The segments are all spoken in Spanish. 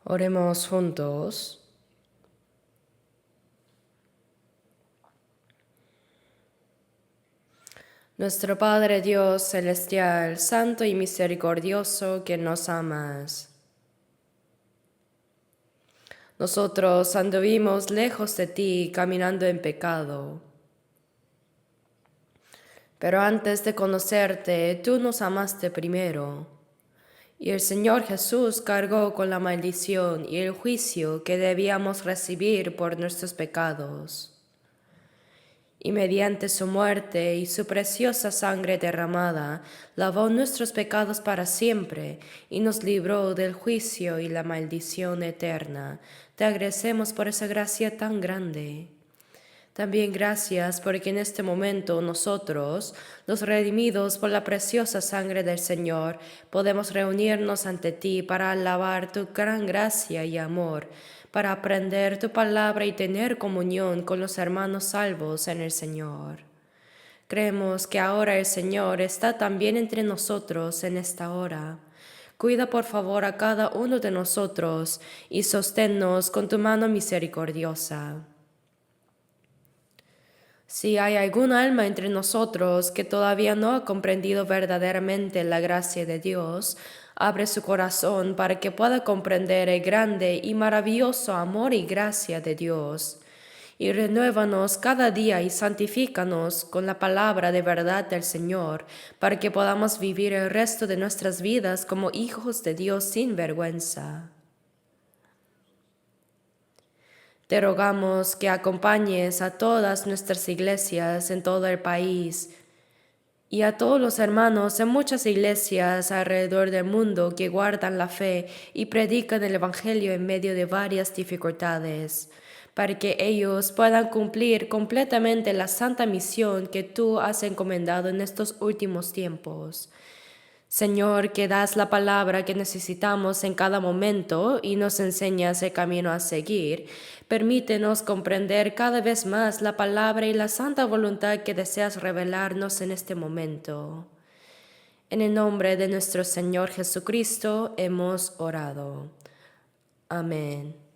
Oremos juntos. Nuestro Padre Dios celestial, santo y misericordioso, que nos amas. Nosotros anduvimos lejos de ti, caminando en pecado. Pero antes de conocerte, tú nos amaste primero. Y el Señor Jesús cargó con la maldición y el juicio que debíamos recibir por nuestros pecados. Y mediante su muerte y su preciosa sangre derramada, lavó nuestros pecados para siempre y nos libró del juicio y la maldición eterna. Te agradecemos por esa gracia tan grande. También gracias porque en este momento nosotros, los redimidos por la preciosa sangre del Señor, podemos reunirnos ante ti para alabar tu gran gracia y amor, para aprender tu palabra y tener comunión con los hermanos salvos en el Señor. Creemos que ahora el Señor está también entre nosotros en esta hora. Cuida por favor a cada uno de nosotros y sosténnos con tu mano misericordiosa. Si hay algún alma entre nosotros que todavía no ha comprendido verdaderamente la gracia de Dios, abre su corazón para que pueda comprender el grande y maravilloso amor y gracia de Dios. Y renuévanos cada día y santifícanos con la palabra de verdad del Señor, para que podamos vivir el resto de nuestras vidas como hijos de Dios sin vergüenza. Te rogamos que acompañes a todas nuestras iglesias en todo el país y a todos los hermanos en muchas iglesias alrededor del mundo que guardan la fe y predican el Evangelio en medio de varias dificultades, para que ellos puedan cumplir completamente la santa misión que tú has encomendado en estos últimos tiempos. Señor, que das la palabra que necesitamos en cada momento y nos enseñas el camino a seguir, permítenos comprender cada vez más la palabra y la santa voluntad que deseas revelarnos en este momento. En el nombre de nuestro Señor Jesucristo hemos orado. Amén.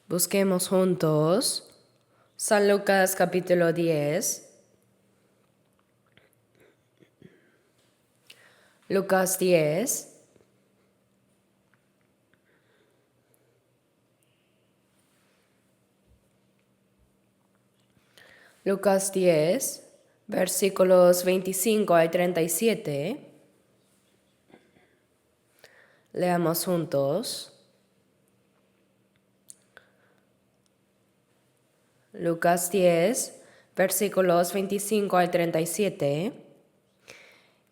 Busquemos juntos San Lucas capítulo 10. Lucas 10. Lucas 10, versículos 25 al 37. Leamos juntos. Lucas 10, versículos 25 al 37.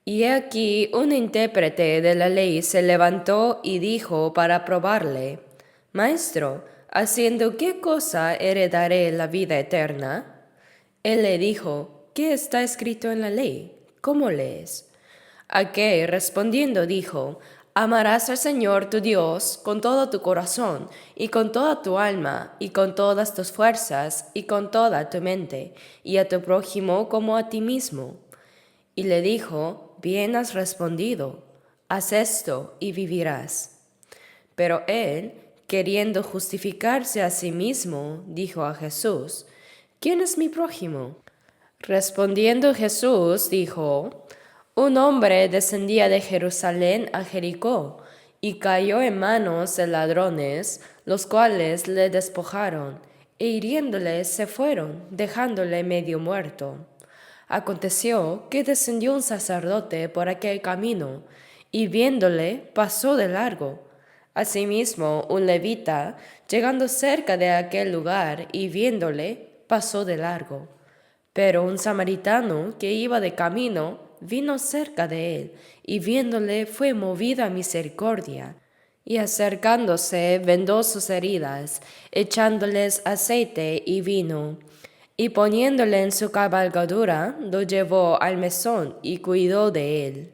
Y he aquí un intérprete de la ley se levantó y dijo para probarle: Maestro, ¿haciendo qué cosa heredaré la vida eterna? Él le dijo: ¿Qué está escrito en la ley? ¿Cómo lees? Aquel respondiendo dijo: Amarás al Señor tu Dios con todo tu corazón, y con toda tu alma, y con todas tus fuerzas, y con toda tu mente, y a tu prójimo como a ti mismo. Y le dijo: Bien has respondido, haz esto y vivirás. Pero él, queriendo justificarse a sí mismo, dijo a Jesús: ¿Quién es mi prójimo? Respondiendo Jesús dijo: Un hombre descendía de Jerusalén a Jericó y cayó en manos de ladrones, los cuales le despojaron, e hiriéndole se fueron, dejándole medio muerto. Aconteció que descendió un sacerdote por aquel camino, y viéndole pasó de largo. Asimismo, un levita, llegando cerca de aquel lugar y viéndole, pasó de largo. Pero un samaritano que iba de camino vino cerca de él, y viéndole fue movido a misericordia, y acercándose vendó sus heridas, echándoles aceite y vino, y poniéndole en su cabalgadura, lo llevó al mesón y cuidó de él.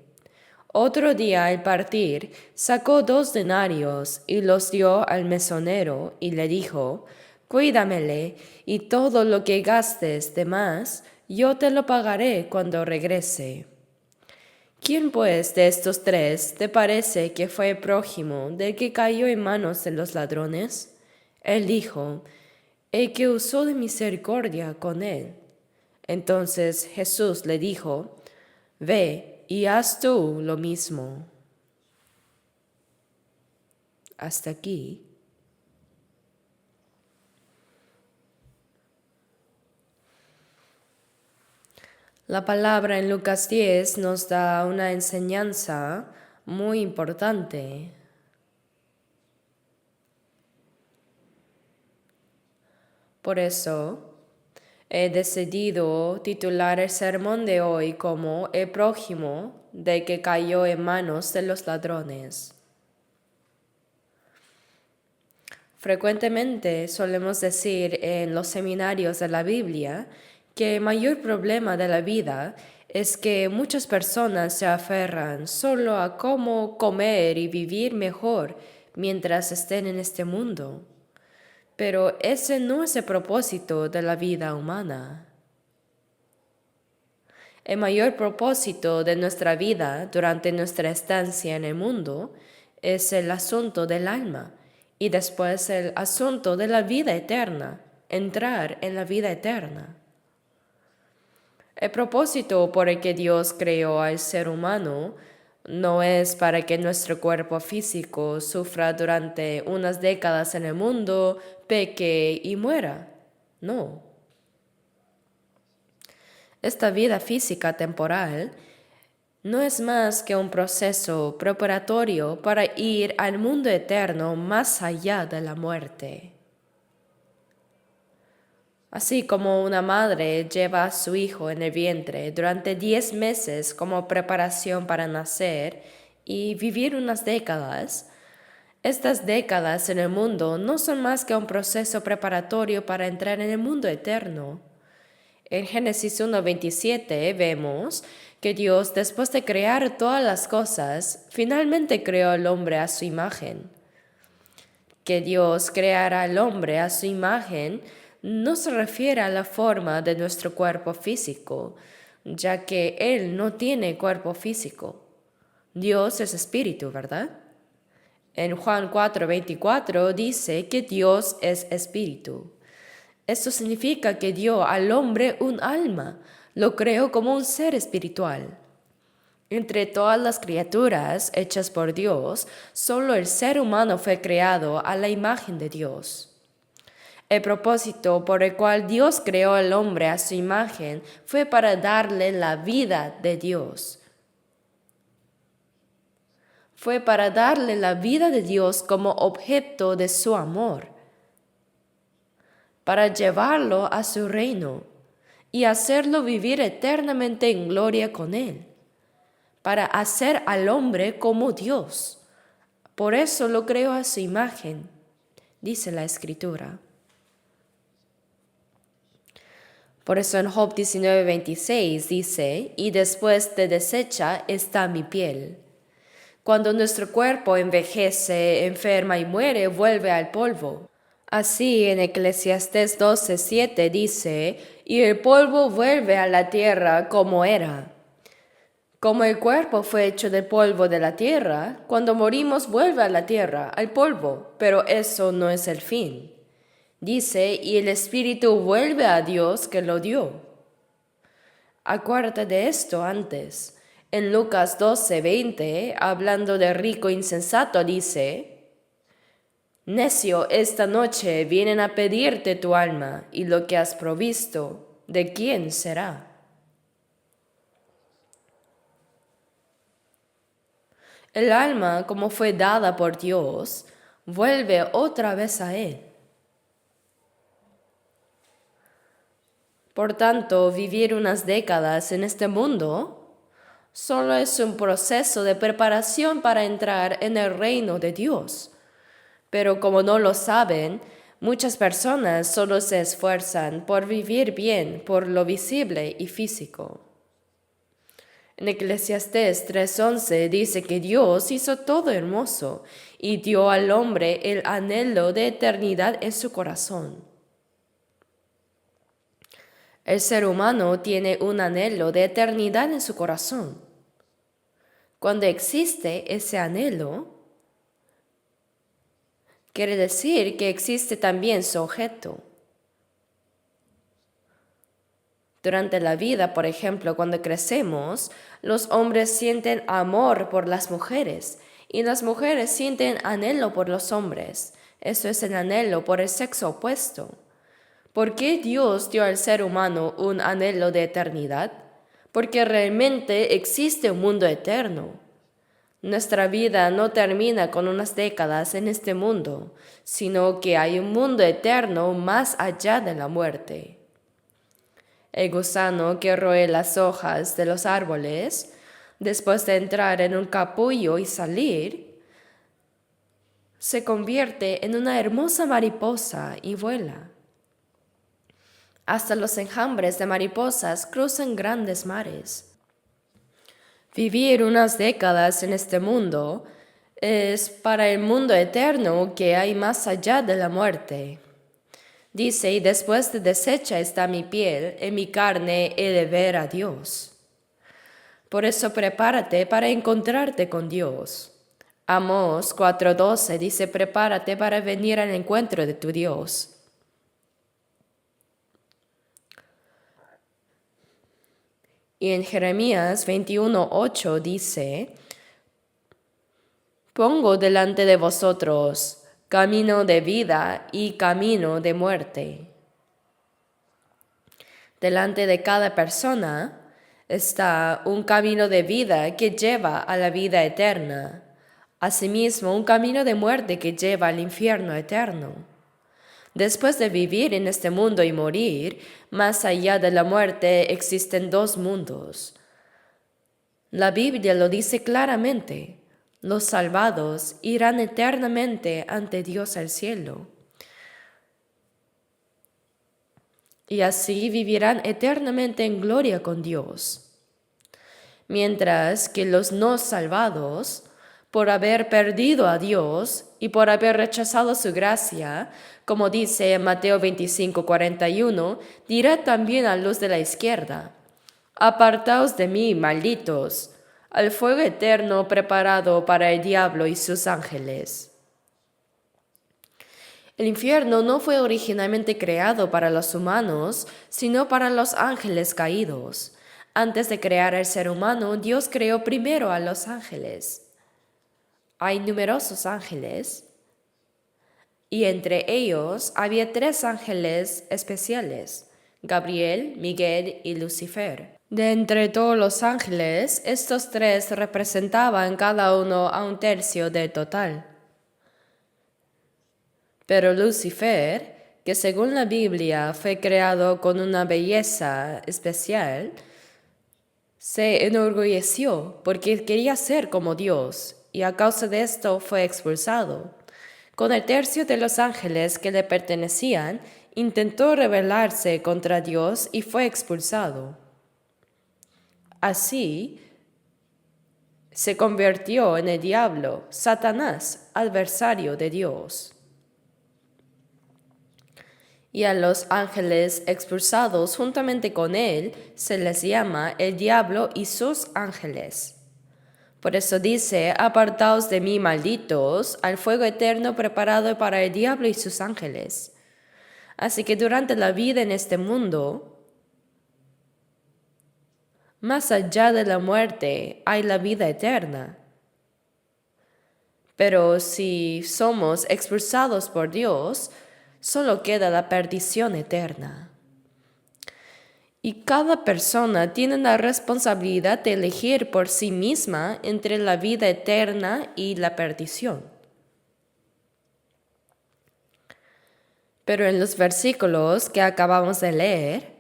Otro día al partir, sacó 2 denarios y los dio al mesonero y le dijo: Cuídamele, y todo lo que gastes de más, yo te lo pagaré cuando regrese. ¿Quién pues de estos 3 te parece que fue prójimo del que cayó en manos de los ladrones? Él dijo: El que usó de misericordia con él. Entonces Jesús le dijo: Ve y haz tú lo mismo. Hasta aquí. La palabra en Lucas 10 nos da una enseñanza muy importante. Por eso he decidido titular el sermón de hoy como El prójimo del que cayó en manos de los ladrones. Frecuentemente solemos decir en los seminarios de la Biblia que el mayor problema de la vida es que muchas personas se aferran solo a cómo comer y vivir mejor mientras estén en este mundo. Pero ese no es el propósito de la vida humana. El mayor propósito de nuestra vida durante nuestra estancia en el mundo es el asunto del alma y después el asunto de la vida eterna, entrar en la vida eterna. El propósito por el que Dios creó al ser humano no es para que nuestro cuerpo físico sufra durante unas décadas en el mundo, peque y muera. No. Esta vida física temporal no es más que un proceso preparatorio para ir al mundo eterno más allá de la muerte. Así como una madre lleva a su hijo en el vientre durante 10 meses como preparación para nacer y vivir unas décadas, estas décadas en el mundo no son más que un proceso preparatorio para entrar en el mundo eterno. En Génesis 1:27 vemos que Dios, después de crear todas las cosas, finalmente creó al hombre a su imagen. Que Dios creara al hombre a su imagen no se refiere a la forma de nuestro cuerpo físico, ya que Él no tiene cuerpo físico. Dios es espíritu, ¿verdad? En Juan 4:24 dice que Dios es espíritu. Esto significa que dio al hombre un alma, lo creó como un ser espiritual. Entre todas las criaturas hechas por Dios, solo el ser humano fue creado a la imagen de Dios. El propósito por el cual Dios creó al hombre a su imagen fue para darle la vida de Dios. Fue para darle la vida de Dios como objeto de su amor, para llevarlo a su reino y hacerlo vivir eternamente en gloria con Él, para hacer al hombre como Dios. Por eso lo creó a su imagen, dice la Escritura. Por eso en Job 19:26 dice, y después de deshecha está mi piel. Cuando nuestro cuerpo envejece, enferma y muere, vuelve al polvo. Así en Eclesiastés 12:7 dice, y el polvo vuelve a la tierra como era. Como el cuerpo fue hecho del polvo de la tierra, cuando morimos vuelve a la tierra, al polvo, pero eso no es el fin. Dice, y el espíritu vuelve a Dios que lo dio. Acuérdate de esto antes. En Lucas 12:20, hablando de rico insensato, dice, necio, esta noche vienen a pedirte tu alma, y lo que has provisto, ¿de quién será? El alma, como fue dada por Dios, vuelve otra vez a Él. Por tanto, vivir unas décadas en este mundo solo es un proceso de preparación para entrar en el reino de Dios. Pero como no lo saben, muchas personas solo se esfuerzan por vivir bien por lo visible y físico. En Eclesiastés 3:11 dice que Dios hizo todo hermoso y dio al hombre el anhelo de eternidad en su corazón. El ser humano tiene un anhelo de eternidad en su corazón. Cuando existe ese anhelo, quiere decir que existe también su objeto. Durante la vida, por ejemplo, cuando crecemos, los hombres sienten amor por las mujeres y las mujeres sienten anhelo por los hombres. Eso es el anhelo por el sexo opuesto. ¿Por qué Dios dio al ser humano un anhelo de eternidad? Porque realmente existe un mundo eterno. Nuestra vida no termina con unas décadas en este mundo, sino que hay un mundo eterno más allá de la muerte. El gusano que roe las hojas de los árboles, después de entrar en un capullo y salir, se convierte en una hermosa mariposa y vuela. Hasta los enjambres de mariposas cruzan grandes mares. Vivir unas décadas en este mundo es para el mundo eterno que hay más allá de la muerte. Dice, y después de deshecha está mi piel, en mi carne he de ver a Dios. Por eso prepárate para encontrarte con Dios. Amós 4:12 dice, prepárate para venir al encuentro de tu Dios. Y en Jeremías 21:8 dice, pongo delante de vosotros camino de vida y camino de muerte. Delante de cada persona está un camino de vida que lleva a la vida eterna, asimismo un camino de muerte que lleva al infierno eterno. Después de vivir en este mundo y morir, más allá de la muerte existen dos mundos. La Biblia lo dice claramente. Los salvados irán eternamente ante Dios al cielo. Y así vivirán eternamente en gloria con Dios. Mientras que los no salvados, por haber perdido a Dios y por haber rechazado su gracia, como dice en Mateo 25:41, dirá también a los de la izquierda, apartaos de mí, malditos, al fuego eterno preparado para el diablo y sus ángeles. El infierno no fue originalmente creado para los humanos, sino para los ángeles caídos. Antes de crear al ser humano, Dios creó primero a los ángeles. Hay numerosos ángeles, y entre ellos había 3 ángeles especiales: Gabriel, Miguel y Lucifer. De entre todos los ángeles, estos 3 representaban cada uno a 1/3 del total. Pero Lucifer, que según la Biblia fue creado con una belleza especial, se enorgulleció porque quería ser como Dios, y a causa de esto fue expulsado. Con el 1/3 de los ángeles que le pertenecían, intentó rebelarse contra Dios y fue expulsado. Así, se convirtió en el diablo, Satanás, adversario de Dios. Y a los ángeles expulsados juntamente con él se les llama el diablo y sus ángeles. Por eso dice: apartaos de mí, malditos, al fuego eterno preparado para el diablo y sus ángeles. Así que durante la vida en este mundo, más allá de la muerte, hay la vida eterna. Pero si somos expulsados por Dios, solo queda la perdición eterna. Y cada persona tiene la responsabilidad de elegir por sí misma entre la vida eterna y la perdición. Pero en los versículos que acabamos de leer,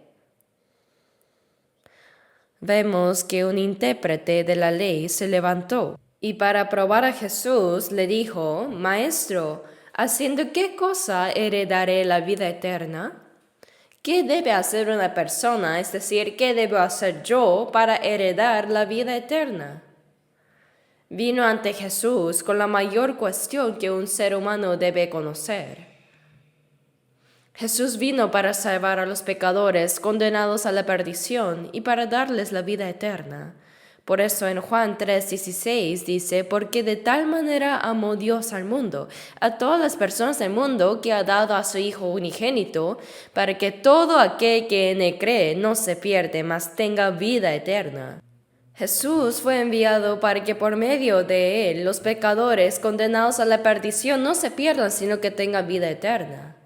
vemos que un intérprete de la ley se levantó y para probar a Jesús le dijo: Maestro, ¿haciendo qué cosa heredaré la vida eterna? ¿Qué debe hacer una persona, es decir, qué debo hacer yo para heredar la vida eterna? Vino ante Jesús con la mayor cuestión que un ser humano debe conocer. Jesús vino para salvar a los pecadores condenados a la perdición y para darles la vida eterna. Por eso en Juan 3:16 dice: porque de tal manera amó Dios al mundo, a todas las personas del mundo, que ha dado a su Hijo unigénito, para que todo aquel que en él cree no se pierda, mas tenga vida eterna. Jesús fue enviado para que por medio de él los pecadores condenados a la perdición no se pierdan, sino que tengan vida eterna.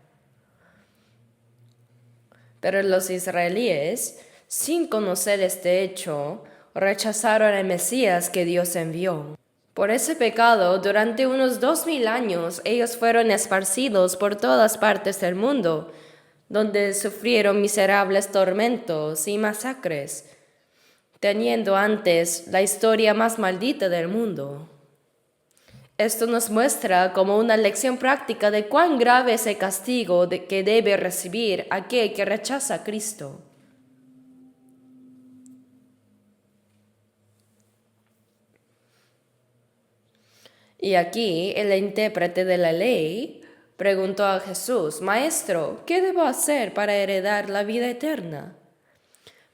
Pero los israelíes, sin conocer este hecho, rechazaron al Mesías que Dios envió. Por ese pecado, durante unos 2000 años, ellos fueron esparcidos por todas partes del mundo, donde sufrieron miserables tormentos y masacres, teniendo antes la historia más maldita del mundo. Esto nos muestra como una lección práctica de cuán grave es el castigo que debe recibir aquel que rechaza a Cristo. Y aquí el intérprete de la ley preguntó a Jesús: Maestro, ¿qué debo hacer para heredar la vida eterna?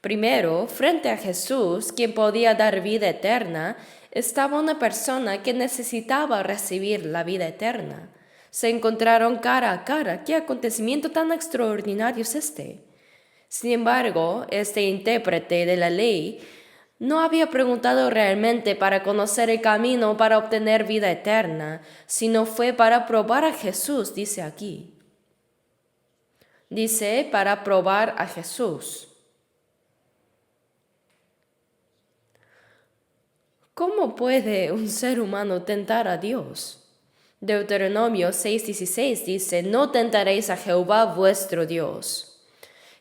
Primero, frente a Jesús, quien podía dar vida eterna, estaba una persona que necesitaba recibir la vida eterna. Se encontraron cara a cara. ¿Qué acontecimiento tan extraordinario es este? Sin embargo, este intérprete de la ley no había preguntado realmente para conocer el camino para obtener vida eterna, sino fue para probar a Jesús, dice aquí. Dice para probar a Jesús. ¿Cómo puede un ser humano tentar a Dios? Deuteronomio 6:16 dice: no tentaréis a Jehová vuestro Dios.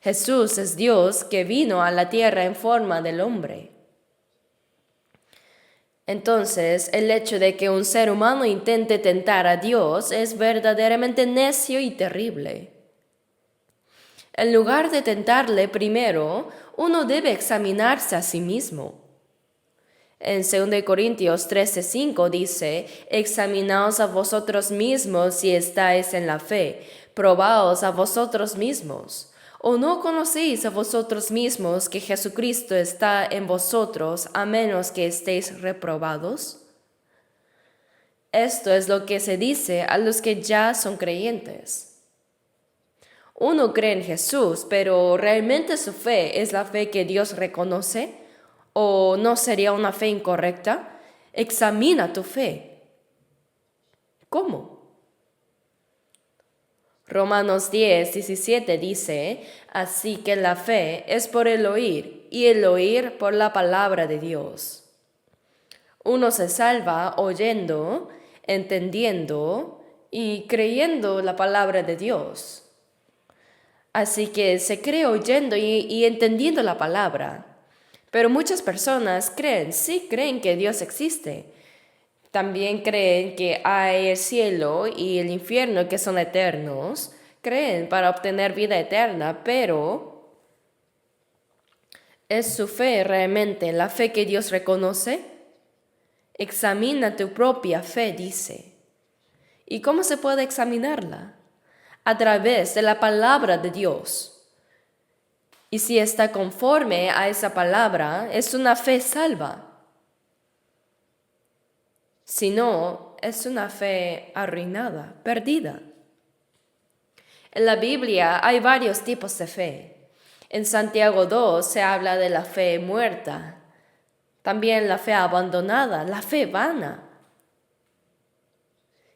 Jesús es Dios que vino a la tierra en forma del hombre. Entonces, el hecho de que un ser humano intente tentar a Dios es verdaderamente necio y terrible. En lugar de tentarle primero, uno debe examinarse a sí mismo. En 2 Corintios 13:5 dice: examinaos a vosotros mismos si estáis en la fe, probaos a vosotros mismos. ¿O no conocéis a vosotros mismos que Jesucristo está en vosotros a menos que estéis reprobados? Esto es lo que se dice a los que ya son creyentes. Uno cree en Jesús, pero ¿realmente su fe es la fe que Dios reconoce? ¿O no sería una fe incorrecta? Examina tu fe. ¿Cómo? Romanos 10:17 dice, así que la fe es por el oír, y el oír por la palabra de Dios. Uno se salva oyendo, entendiendo y creyendo la palabra de Dios. Así que se cree oyendo y entendiendo la palabra. Pero muchas personas sí creen que Dios existe. También creen que hay el cielo y el infierno que son eternos. Creen para obtener vida eterna, pero ¿es su fe realmente la fe que Dios reconoce? Examina tu propia fe, dice. ¿Y cómo se puede examinarla? A través de la palabra de Dios. Y si está conforme a esa palabra, es una fe salva. Si no, es una fe arruinada, perdida. En la Biblia hay varios tipos de fe. En Santiago 2 se habla de la fe muerta, también la fe abandonada, la fe vana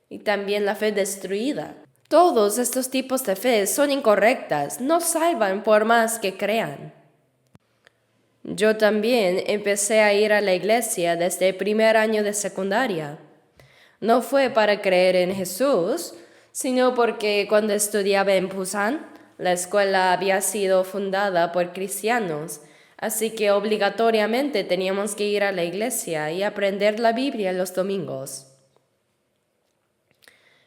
y también la fe destruida. Todos estos tipos de fe son incorrectas, no salvan por más que crean. Yo también empecé a ir a la iglesia desde el primer año de secundaria. No fue para creer en Jesús, sino porque cuando estudiaba en Busan, la escuela había sido fundada por cristianos, así que obligatoriamente teníamos que ir a la iglesia y aprender la Biblia los domingos.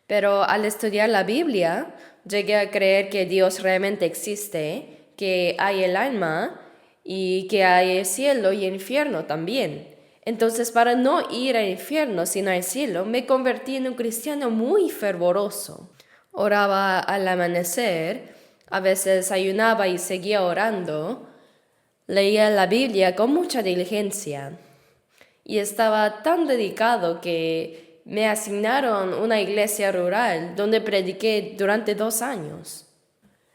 Pero al estudiar la Biblia, llegué a creer que Dios realmente existe, que hay el alma y que hay el cielo y el infierno también. Entonces, para no ir al infierno sino al cielo, me convertí en un cristiano muy fervoroso. Oraba al amanecer, a veces ayunaba y seguía orando. Leía la Biblia con mucha diligencia y estaba tan dedicado que me asignaron una iglesia rural donde prediqué durante 2 años.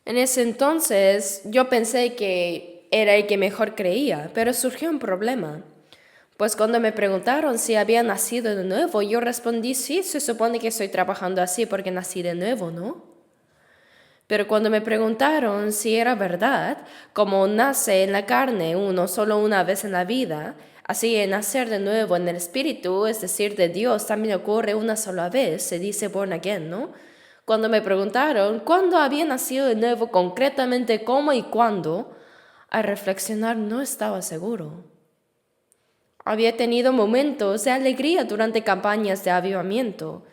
En ese entonces yo pensé que era el que mejor creía, pero surgió un problema. Pues cuando me preguntaron si había nacido de nuevo, yo respondí sí, se supone que estoy trabajando así porque nací de nuevo, ¿no? Pero cuando me preguntaron si era verdad, como nace en la carne uno solo una vez en la vida, así en nacer de nuevo en el espíritu, es decir, de Dios, también ocurre una sola vez, se dice born again, ¿no? Cuando me preguntaron cuándo había nacido de nuevo, concretamente cómo y cuándo, al reflexionar no estaba seguro. Había tenido momentos de alegría durante campañas de avivamiento,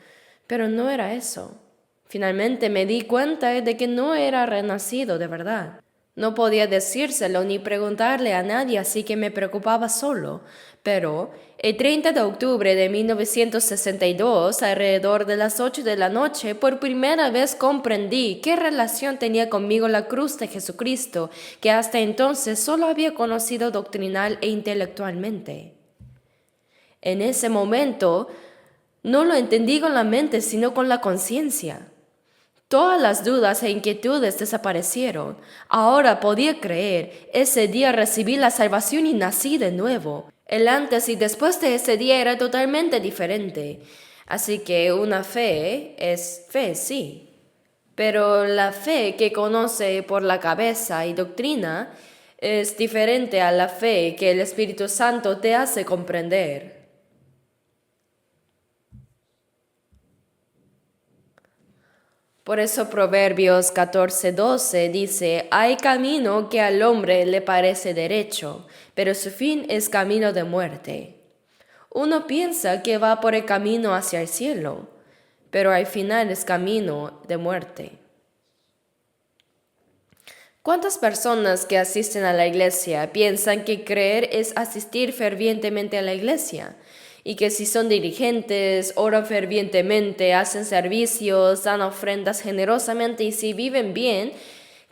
pero no era eso. Finalmente me di cuenta de que no era renacido de verdad. No podía decírselo ni preguntarle a nadie, así que me preocupaba solo. Pero el 30 de octubre de 1962, alrededor de las 8 de la noche, por primera vez comprendí qué relación tenía conmigo la cruz de Jesucristo, que hasta entonces solo había conocido doctrinal e intelectualmente. En ese momento no lo entendí con la mente, sino con la conciencia. Todas las dudas e inquietudes desaparecieron. Ahora podía creer. Ese día recibí la salvación y nací de nuevo. El antes y después de ese día era totalmente diferente. Así que una fe es fe, sí. Pero la fe que conoce por la cabeza y doctrina es diferente a la fe que el Espíritu Santo te hace comprender. Por eso Proverbios 14:12 dice, hay camino que al hombre le parece derecho, pero su fin es camino de muerte. Uno piensa que va por el camino hacia el cielo, pero al final es camino de muerte. ¿Cuántas personas que asisten a la iglesia piensan que creer es asistir fervientemente a la iglesia? Y que si son diligentes, oran fervientemente, hacen servicios, dan ofrendas generosamente y si viven bien,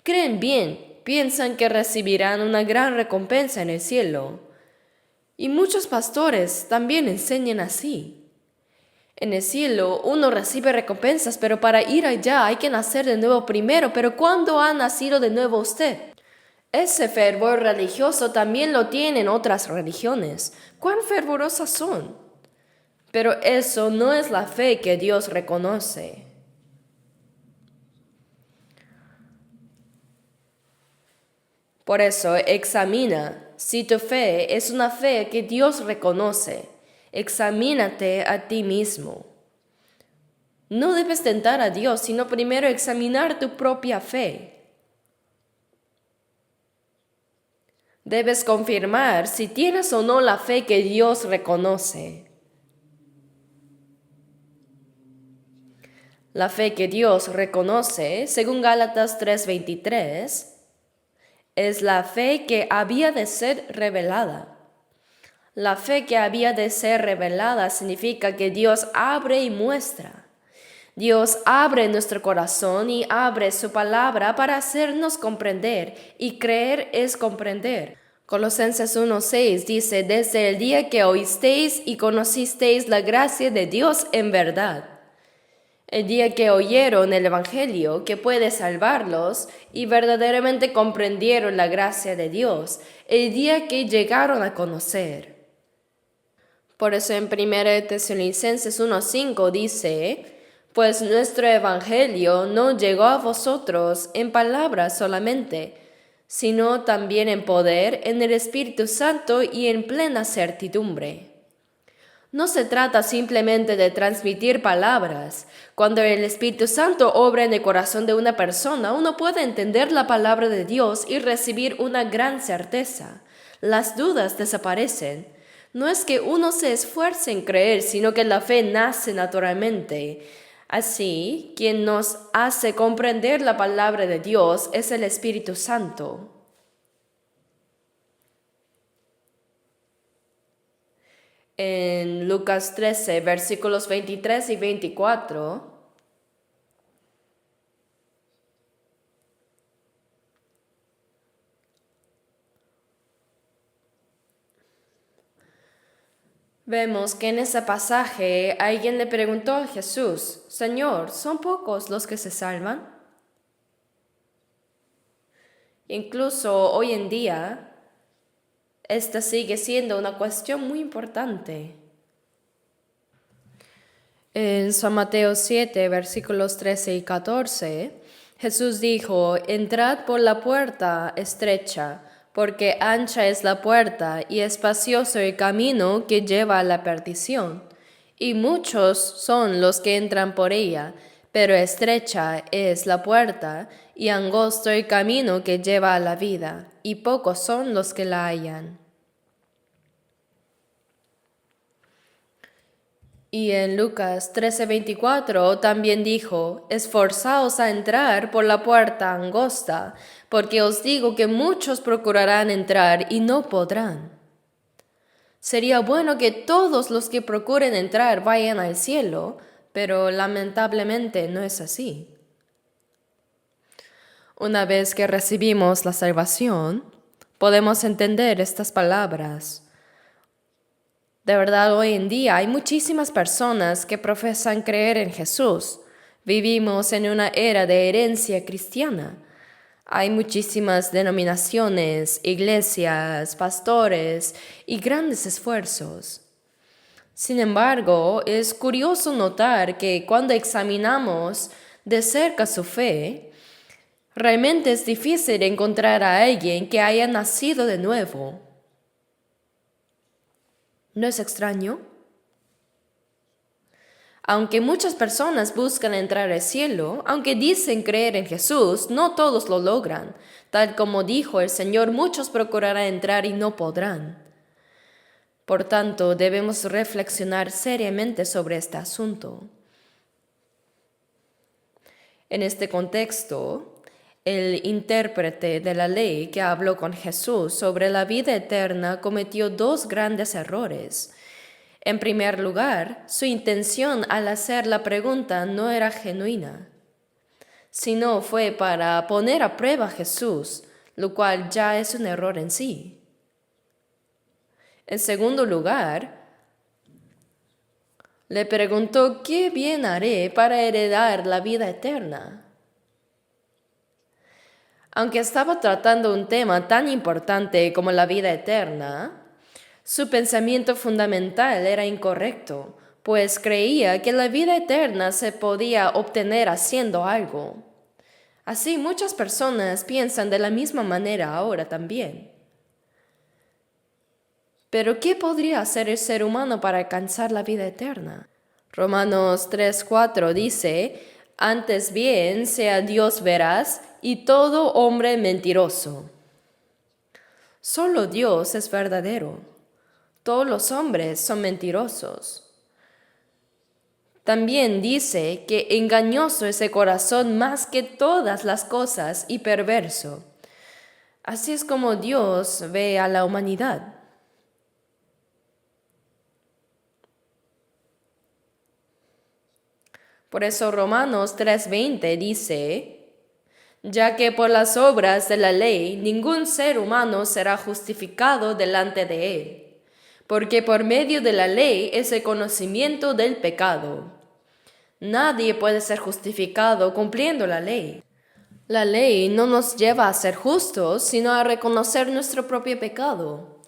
creen bien piensan que recibirán una gran recompensa en el cielo. Y muchos pastores también enseñan así. En el cielo uno recibe recompensas, pero para ir allá hay que nacer de nuevo primero. Pero ¿cuándo ha nacido de nuevo usted? Ese fervor religioso también lo tienen otras religiones. ¿Cuán fervorosas son? Pero eso no es la fe que Dios reconoce. Por eso examina si tu fe es una fe que Dios reconoce. Examínate a ti mismo. No debes tentar a Dios, sino primero examinar tu propia fe. Debes confirmar si tienes o no la fe que Dios reconoce. La fe que Dios reconoce, según Gálatas 3:23, es la fe que había de ser revelada. La fe que había de ser revelada significa que Dios abre y muestra. Dios abre nuestro corazón y abre su palabra para hacernos comprender, y creer es comprender. Colosenses 1:6 dice, desde el día que oísteis y conocisteis la gracia de Dios en verdad. El día que oyeron el Evangelio que puede salvarlos y verdaderamente comprendieron la gracia de Dios, el día que llegaron a conocer. Por eso en 1 Tesalonicenses 1:5 dice, pues nuestro Evangelio no llegó a vosotros en palabras solamente, sino también en poder, en el Espíritu Santo y en plena certidumbre. No se trata simplemente de transmitir palabras. Cuando el Espíritu Santo obra en el corazón de una persona, uno puede entender la palabra de Dios y recibir una gran certeza. Las dudas desaparecen. No es que uno se esfuerce en creer, sino que la fe nace naturalmente. Así, quien nos hace comprender la palabra de Dios es el Espíritu Santo. En Lucas 13, versículos 23 y 24, vemos que en ese pasaje alguien le preguntó a Jesús, Señor, ¿son pocos los que se salvan? Incluso hoy en día, esta sigue siendo una cuestión muy importante. En San Mateo 7, versículos 13 y 14, Jesús dijo, entrad por la puerta estrecha, porque ancha es la puerta y espacioso el camino que lleva a la perdición, y muchos son los que entran por ella, pero estrecha es la puerta y angosto el camino que lleva a la vida, y pocos son los que la hallan. Y en Lucas 13:24 también dijo, esforzaos a entrar por la puerta angosta, porque os digo que muchos procurarán entrar y no podrán. Sería bueno que todos los que procuren entrar vayan al cielo, pero lamentablemente no es así. Una vez que recibimos la salvación, podemos entender estas palabras. De verdad, hoy en día hay muchísimas personas que profesan creer en Jesús. Vivimos en una era de herencia cristiana. Hay muchísimas denominaciones, iglesias, pastores y grandes esfuerzos. Sin embargo, es curioso notar que cuando examinamos de cerca su fe, realmente es difícil encontrar a alguien que haya nacido de nuevo. ¿No es extraño? Aunque muchas personas buscan entrar al cielo, aunque dicen creer en Jesús, no todos lo logran. Tal como dijo el Señor, muchos procurarán entrar y no podrán. Por tanto, debemos reflexionar seriamente sobre este asunto. En este contexto, el intérprete de la ley que habló con Jesús sobre la vida eterna cometió dos grandes errores. En primer lugar, su intención al hacer la pregunta no era genuina, sino fue para poner a prueba a Jesús. lo cual ya es un error en sí. En segundo lugar, le preguntó, ¿qué bien haré para heredar la vida eterna? Aunque estaba tratando un tema tan importante como la vida eterna, su pensamiento fundamental era incorrecto, pues creía que la vida eterna se podía obtener haciendo algo. Así muchas personas piensan de la misma manera ahora también. Pero ¿qué podría hacer el ser humano para alcanzar la vida eterna? Romanos 3:4 dice, antes bien sea Dios veraz y todo hombre mentiroso. Solo Dios es verdadero. Todos los hombres son mentirosos. También dice que engañoso es el corazón más que todas las cosas y perverso. Así es como Dios ve a la humanidad. Por eso Romanos 3:20 dice, ya que por las obras de la ley ningún ser humano será justificado delante de él, porque por medio de la ley es el conocimiento del pecado. Nadie puede ser justificado cumpliendo la ley. La ley no nos lleva a ser justos, sino a reconocer nuestro propio pecado.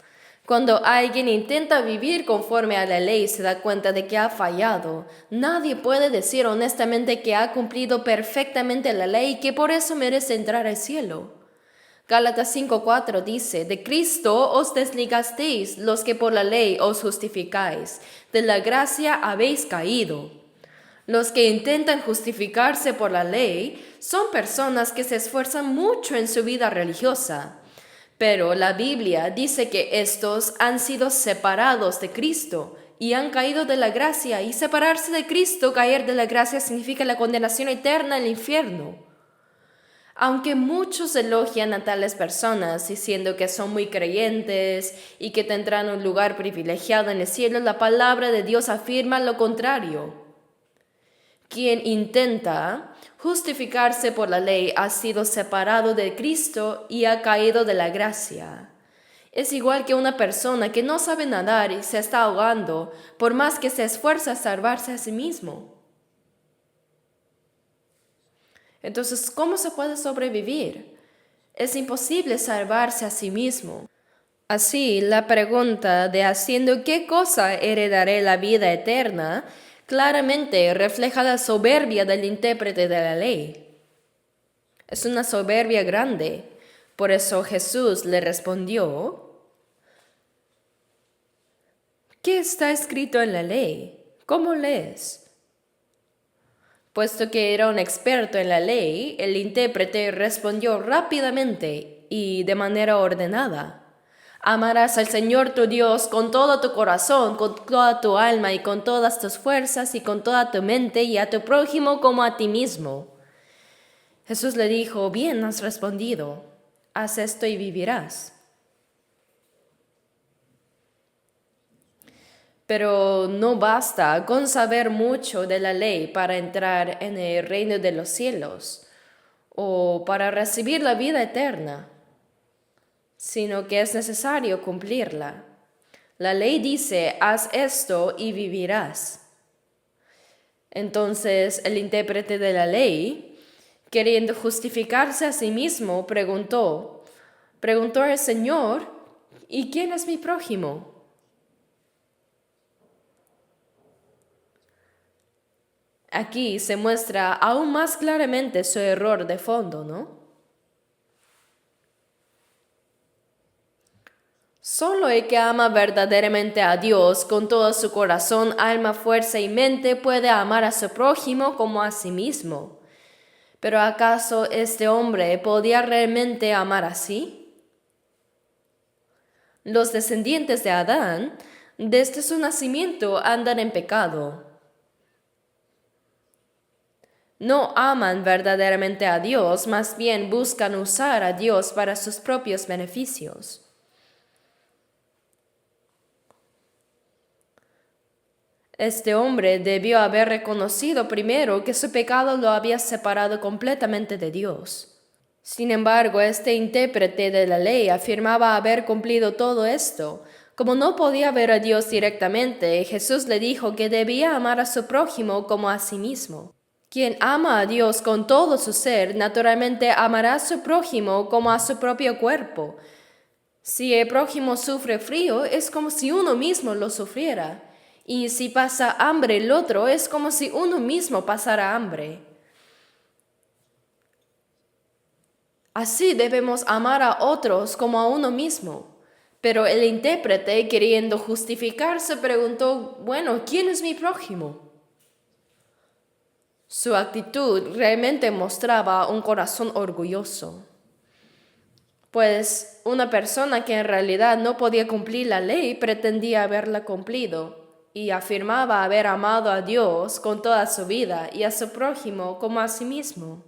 Cuando alguien intenta vivir conforme a la ley y se da cuenta de que ha fallado, nadie puede decir honestamente que ha cumplido perfectamente la ley y que por eso merece entrar al cielo. Gálatas 5:4 dice, de Cristo os desligasteis los que por la ley os justificáis, de la gracia habéis caído. Los que intentan justificarse por la ley son personas que se esfuerzan mucho en su vida religiosa. Pero la Biblia dice que estos han sido separados de Cristo y han caído de la gracia, y separarse de Cristo, caer de la gracia, significa la condenación eterna al infierno. Aunque muchos elogian a tales personas diciendo que son muy creyentes y que tendrán un lugar privilegiado en el cielo, la palabra de Dios afirma lo contrario. Quien intenta justificarse por la ley ha sido separado de Cristo y ha caído de la gracia. Es igual que una persona que no sabe nadar y se está ahogando, por más que se esfuerza a salvarse a sí mismo. Entonces, ¿cómo se puede sobrevivir? Es imposible salvarse a sí mismo. Así, la pregunta de haciendo qué cosa heredaré la vida eterna claramente refleja la soberbia del intérprete de la ley. Es una soberbia grande. Por eso Jesús le respondió, ¿qué está escrito en la ley? ¿Cómo lees? Puesto que era un experto en la ley, el intérprete respondió rápidamente y de manera ordenada. Amarás al Señor tu Dios con todo tu corazón, con toda tu alma y con todas tus fuerzas y con toda tu mente, y a tu prójimo como a ti mismo. Jesús le dijo, bien has respondido, haz esto y vivirás. Pero no basta con saber mucho de la ley para entrar en el reino de los cielos o para recibir la vida eterna, sino que es necesario cumplirla. La ley dice, haz esto y vivirás. Entonces el intérprete de la ley, queriendo justificarse a sí mismo, preguntó al Señor, ¿y quién es mi prójimo? Aquí se muestra aún más claramente su error de fondo, ¿no? Solo el que ama verdaderamente a Dios con todo su corazón, alma, fuerza y mente puede amar a su prójimo como a sí mismo. ¿Pero acaso este hombre podía realmente amar así? Los descendientes de Adán, desde su nacimiento, andan en pecado. No aman verdaderamente a Dios, más bien buscan usar a Dios para sus propios beneficios. Este hombre debió haber reconocido primero que su pecado lo había separado completamente de Dios. Sin embargo, este intérprete de la ley afirmaba haber cumplido todo esto. Como no podía ver a Dios directamente, Jesús le dijo que debía amar a su prójimo como a sí mismo. Quien ama a Dios con todo su ser, naturalmente amará a su prójimo como a su propio cuerpo. Si el prójimo sufre frío, es como si uno mismo lo sufriera. Y si pasa hambre el otro, es como si uno mismo pasara hambre. Así debemos amar a otros como a uno mismo. Pero el intérprete, queriendo justificarse, preguntó, bueno, ¿quién es mi prójimo? Su actitud realmente mostraba un corazón orgulloso. Pues una persona que en realidad no podía cumplir la ley pretendía haberla cumplido y afirmaba haber amado a Dios con toda su vida y a su prójimo como a sí mismo.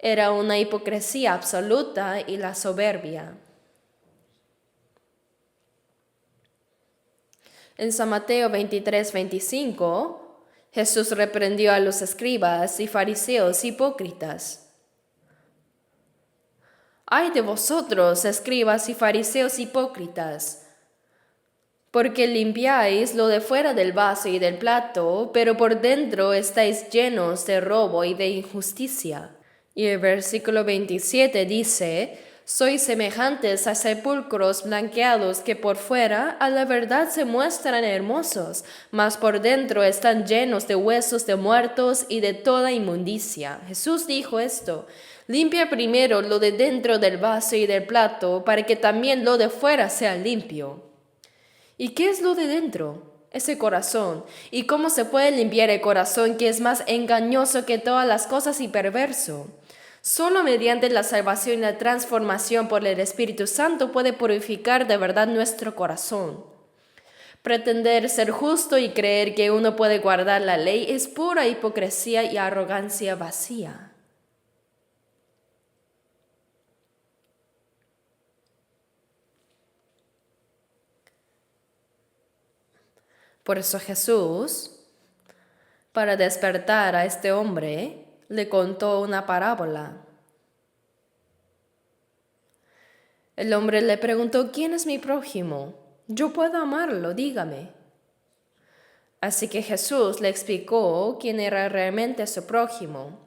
Era una hipocresía absoluta y la soberbia. En San Mateo 23-25, Jesús reprendió a los escribas y fariseos hipócritas. ¡Ay de vosotros, escribas y fariseos hipócritas! Porque limpiáis lo de fuera del vaso y del plato, pero por dentro estáis llenos de robo y de injusticia. Y el versículo 27 dice, sois semejantes a sepulcros blanqueados que por fuera a la verdad se muestran hermosos, mas por dentro están llenos de huesos de muertos y de toda inmundicia. Jesús dijo esto, limpia primero lo de dentro del vaso y del plato, para que también lo de fuera sea limpio. ¿Y qué es lo de dentro? Es el corazón. ¿Y cómo se puede limpiar el corazón que es más engañoso que todas las cosas y perverso? Solo mediante la salvación y la transformación por el Espíritu Santo puede purificar de verdad nuestro corazón. Pretender ser justo y creer que uno puede guardar la ley es pura hipocresía y arrogancia vacía. Por eso Jesús, para despertar a este hombre, le contó una parábola. El hombre le preguntó, ¿quién es mi prójimo? Yo puedo amarlo, dígame. Así que Jesús le explicó quién era realmente su prójimo.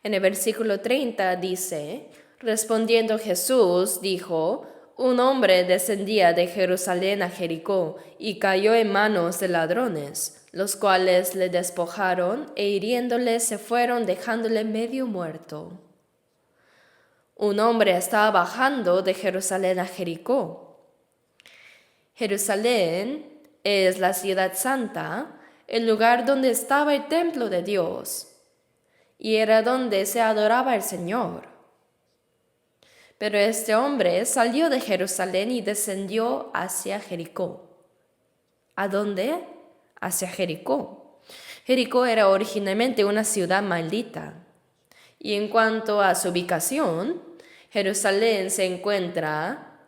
En el versículo 30 dice, respondiendo Jesús, dijo, un hombre descendía de Jerusalén a Jericó y cayó en manos de ladrones, los cuales le despojaron e hiriéndole se fueron dejándole medio muerto. Un hombre estaba bajando de Jerusalén a Jericó. Jerusalén es la ciudad santa, el lugar donde estaba el templo de Dios, y era donde se adoraba al Señor. Pero este hombre salió de Jerusalén y descendió hacia Jericó. ¿A dónde? Hacia Jericó. Jericó era originalmente una ciudad maldita. Y en cuanto a su ubicación, Jerusalén se encuentra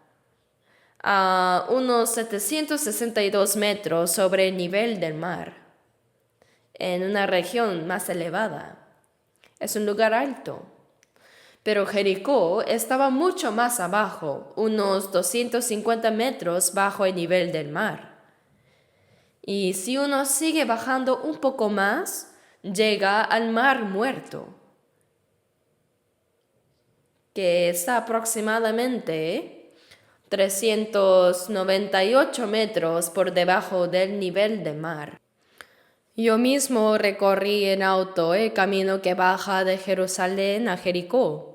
a unos 762 metros sobre el nivel del mar, en una región más elevada. Es un lugar alto. Pero Jericó estaba mucho más abajo, unos 250 metros bajo el nivel del mar. Y si uno sigue bajando un poco más, llega al Mar Muerto, que está aproximadamente 398 metros por debajo del nivel del mar. Yo mismo recorrí en auto el camino que baja de Jerusalén a Jericó.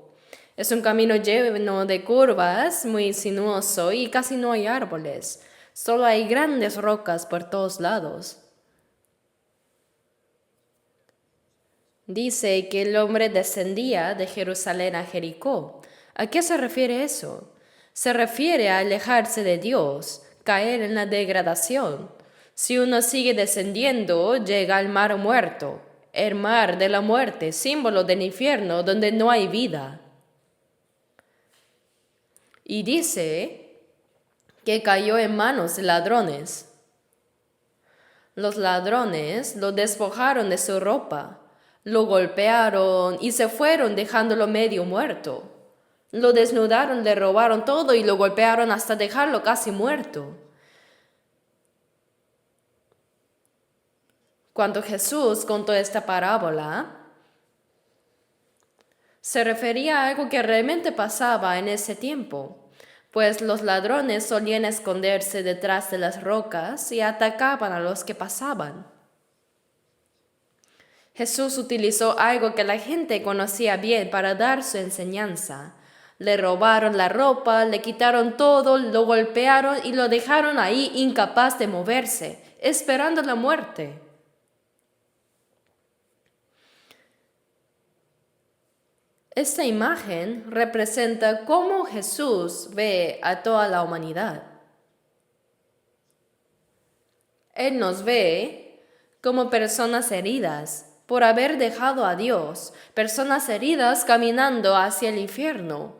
Es un camino lleno de curvas, muy sinuoso y casi no hay árboles. Solo hay grandes rocas por todos lados. Dice que el hombre descendía de Jerusalén a Jericó. ¿A qué se refiere eso? Se refiere a alejarse de Dios, caer en la degradación. Si uno sigue descendiendo, llega al mar muerto, el mar de la muerte, símbolo del infierno donde no hay vida. Y dice que cayó en manos de ladrones. Los ladrones lo despojaron de su ropa, Lo golpearon y se fueron dejándolo medio muerto. Lo desnudaron, le robaron todo y lo golpearon hasta dejarlo casi muerto. Cuando Jesús contó esta parábola, se refería a algo que realmente pasaba en ese tiempo, pues los ladrones solían esconderse detrás de las rocas y atacaban a los que pasaban. Jesús utilizó algo que la gente conocía bien para dar su enseñanza. Le robaron la ropa, le quitaron todo, lo golpearon y lo dejaron ahí incapaz de moverse, esperando la muerte. Esta imagen representa cómo Jesús ve a toda la humanidad. Él nos ve como personas heridas por haber dejado a Dios, personas heridas caminando hacia el infierno.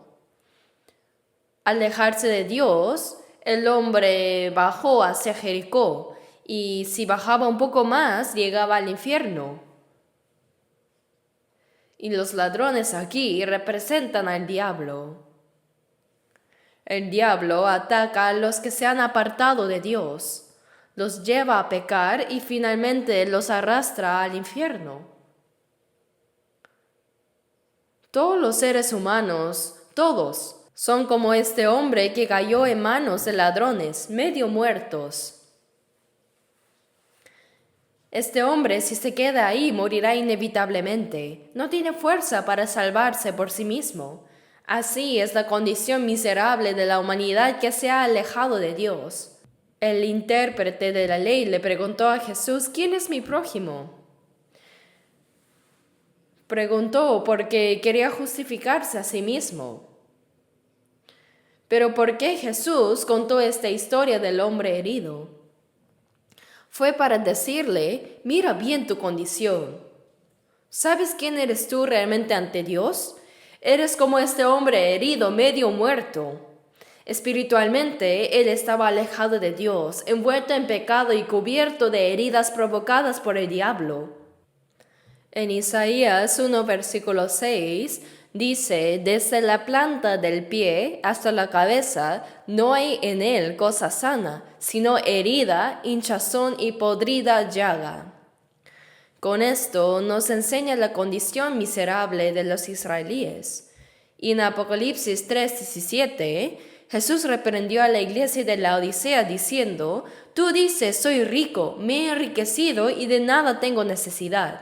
Al alejarse de Dios, el hombre bajó hacia Jericó y si bajaba un poco más, llegaba al infierno. Y los ladrones aquí representan al diablo. El diablo ataca a los que se han apartado de Dios, los lleva a pecar y finalmente los arrastra al infierno. Todos los seres humanos, todos, son como este hombre que cayó en manos de ladrones, medio muertos. Este hombre, si se queda ahí, morirá inevitablemente. No tiene fuerza para salvarse por sí mismo. Así es la condición miserable de la humanidad que se ha alejado de Dios. El intérprete de la ley le preguntó a Jesús, ¿quién es mi prójimo? Preguntó porque quería justificarse a sí mismo. Pero ¿por qué Jesús contó esta historia del hombre herido? Fue para decirle, mira bien tu condición. ¿Sabes quién eres tú realmente ante Dios? Eres como este hombre herido, medio muerto. Espiritualmente, él estaba alejado de Dios, envuelto en pecado y cubierto de heridas provocadas por el diablo. En Isaías 1, versículo 6, dice, desde la planta del pie hasta la cabeza no hay en él cosa sana, sino herida, hinchazón y podrida llaga. Con esto nos enseña la condición miserable de los israelíes. Y en Apocalipsis 3:17, Jesús reprendió a la iglesia de la Odisea diciendo, tú dices, soy rico, me he enriquecido y de nada tengo necesidad.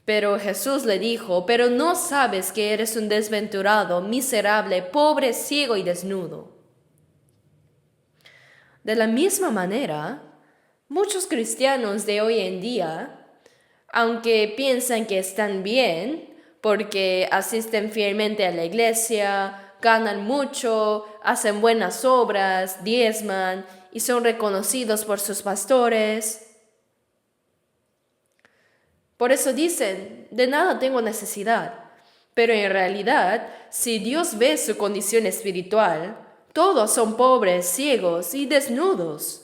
Pero Jesús le dijo, pero no sabes que eres un desventurado, miserable, pobre, ciego y desnudo. De la misma manera, muchos cristianos de hoy en día, aunque piensan que están bien, porque asisten fielmente a la iglesia, ganan mucho, hacen buenas obras, diezman y son reconocidos por sus pastores. Por eso dicen, de nada tengo necesidad. Pero en realidad, si Dios ve su condición espiritual, todos son pobres, ciegos y desnudos.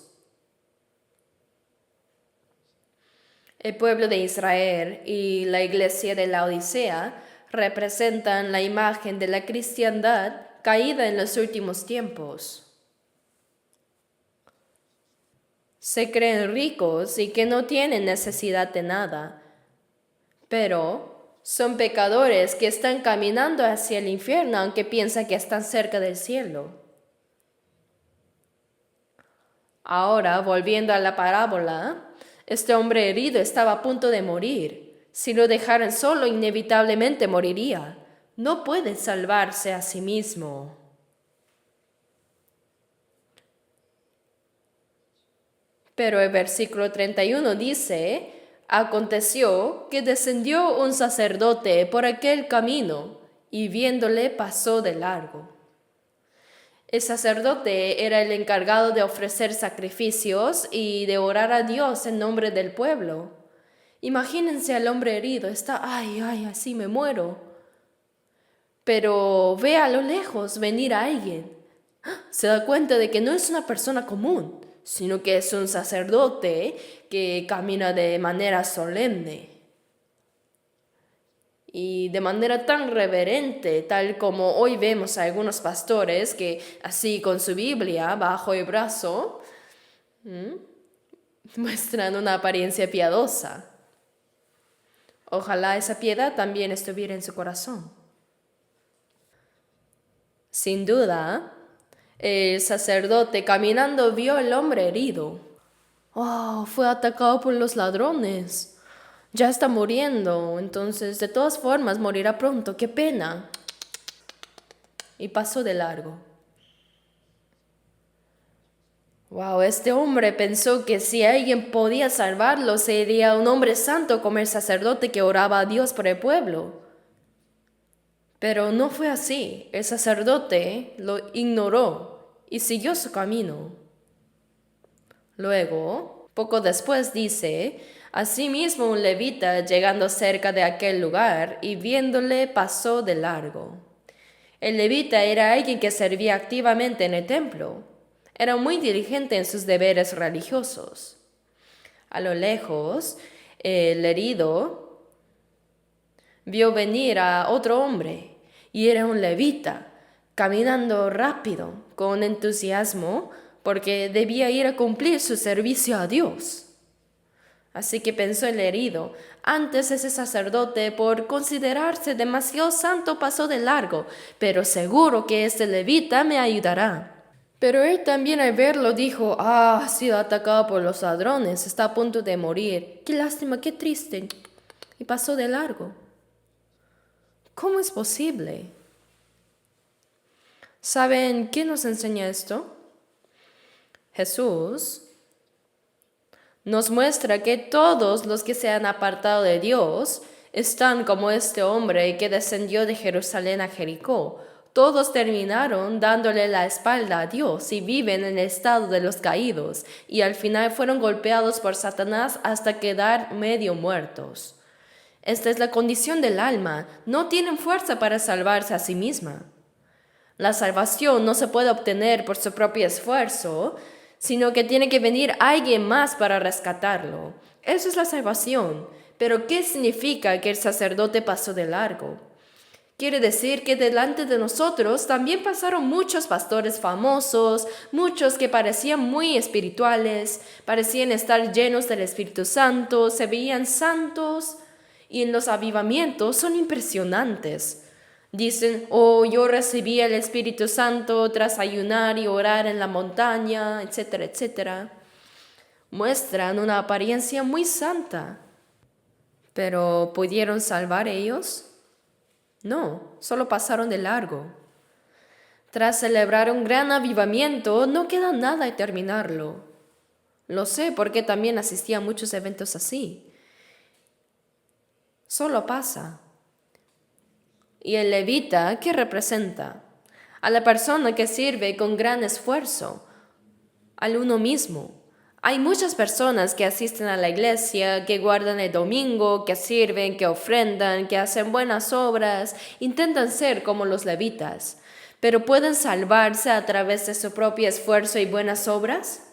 El pueblo de Israel y la iglesia de la Odisea representan la imagen de la cristiandad caída en los últimos tiempos. Se creen ricos y que no tienen necesidad de nada, pero son pecadores que están caminando hacia el infierno aunque piensan que están cerca del cielo. Ahora, volviendo a la parábola, este hombre herido estaba a punto de morir. Si lo dejaran solo, inevitablemente moriría. No puede salvarse a sí mismo. Pero el versículo 31 dice, aconteció que descendió un sacerdote por aquel camino y viéndole pasó de largo. El sacerdote era el encargado de ofrecer sacrificios y de orar a Dios en nombre del pueblo. Imagínense al hombre herido, está, así me muero. Pero ve a lo lejos venir a alguien. Se da cuenta de que no es una persona común, sino que es un sacerdote que camina de manera solemne y de manera tan reverente, tal como hoy vemos a algunos pastores que así con su Biblia bajo el brazo muestran una apariencia piadosa. Ojalá esa piedad también estuviera en su corazón. Sin duda, el sacerdote caminando vio al hombre herido. ¡Oh! Fue atacado por los ladrones. Ya está muriendo, entonces de todas formas morirá pronto. ¡Qué pena! Y pasó de largo. Wow, este hombre pensó que si alguien podía salvarlo, sería un hombre santo como el sacerdote que oraba a Dios por el pueblo. Pero no fue así. El sacerdote lo ignoró y siguió su camino. Luego, poco después dice, asimismo un levita llegando cerca de aquel lugar y viéndole pasó de largo. El levita era alguien que servía activamente en el templo. Era muy diligente en sus deberes religiosos. A lo lejos, el herido vio venir a otro hombre, y era un levita, caminando rápido, con entusiasmo, porque debía ir a cumplir su servicio a Dios. Así que pensó el herido, antes ese sacerdote, por considerarse demasiado santo, pasó de largo, pero seguro que este levita me ayudará. Pero él también al verlo dijo, ha sido atacado por los ladrones, está a punto de morir. Qué lástima, qué triste. Y pasó de largo. ¿Cómo es posible? ¿Saben qué nos enseña esto? Jesús nos muestra que todos los que se han apartado de Dios están como este hombre que descendió de Jerusalén a Jericó. Todos terminaron dándole la espalda a Dios y viven en el estado de los caídos, y al final fueron golpeados por Satanás hasta quedar medio muertos. Esta es la condición del alma, no tienen fuerza para salvarse a sí misma. La salvación no se puede obtener por su propio esfuerzo, sino que tiene que venir alguien más para rescatarlo. Eso es la salvación. Pero ¿qué significa que el sacerdote pasó de largo? Quiere decir que delante de nosotros también pasaron muchos pastores famosos, muchos que parecían muy espirituales, parecían estar llenos del Espíritu Santo, se veían santos, y en los avivamientos son impresionantes. Dicen, oh, yo recibí el Espíritu Santo tras ayunar y orar en la montaña, etcétera, etcétera. Muestran una apariencia muy santa. ¿Pero pudieron salvar ellos? No, solo pasaron de largo. Tras celebrar un gran avivamiento, no queda nada de terminarlo. Lo sé porque también asistí a muchos eventos así. Solo pasa. ¿Y el levita qué representa? A la persona que sirve con gran esfuerzo, al uno mismo. Hay muchas personas que asisten a la iglesia, que guardan el domingo, que sirven, que ofrendan, que hacen buenas obras, intentan ser como los levitas, pero ¿pueden salvarse a través de su propio esfuerzo y buenas obras?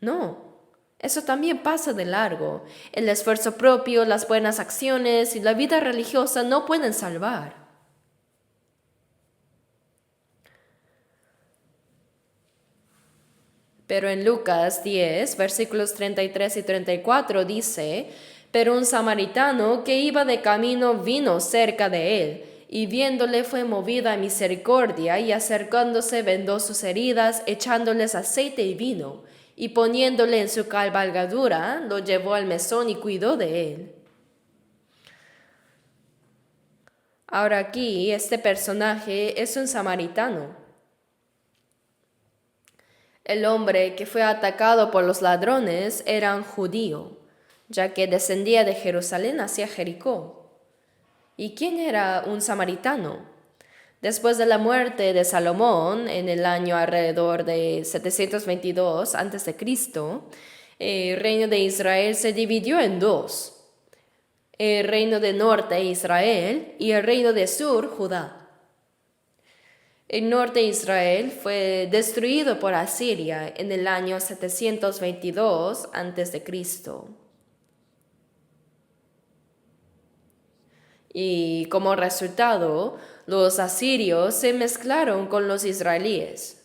No. Eso también pasa de largo. El esfuerzo propio, las buenas acciones y la vida religiosa no pueden salvar. Pero en Lucas 10, versículos 33 y 34 dice, pero un samaritano que iba de camino vino cerca de él, y viéndole fue movido a misericordia, y acercándose vendó sus heridas, echándoles aceite y vino, y poniéndole en su cabalgadura, lo llevó al mesón y cuidó de él. Ahora aquí, este personaje es un samaritano. El hombre que fue atacado por los ladrones era un judío, ya que descendía de Jerusalén hacia Jericó. ¿Y quién era un samaritano? Después de la muerte de Salomón, en el año alrededor de 722 a.C., el reino de Israel se dividió en dos: el reino de norte, Israel, y el reino de sur, Judá. El norte de Israel fue destruido por Asiria en el año 722 a.C. Y como resultado, los asirios se mezclaron con los israelíes.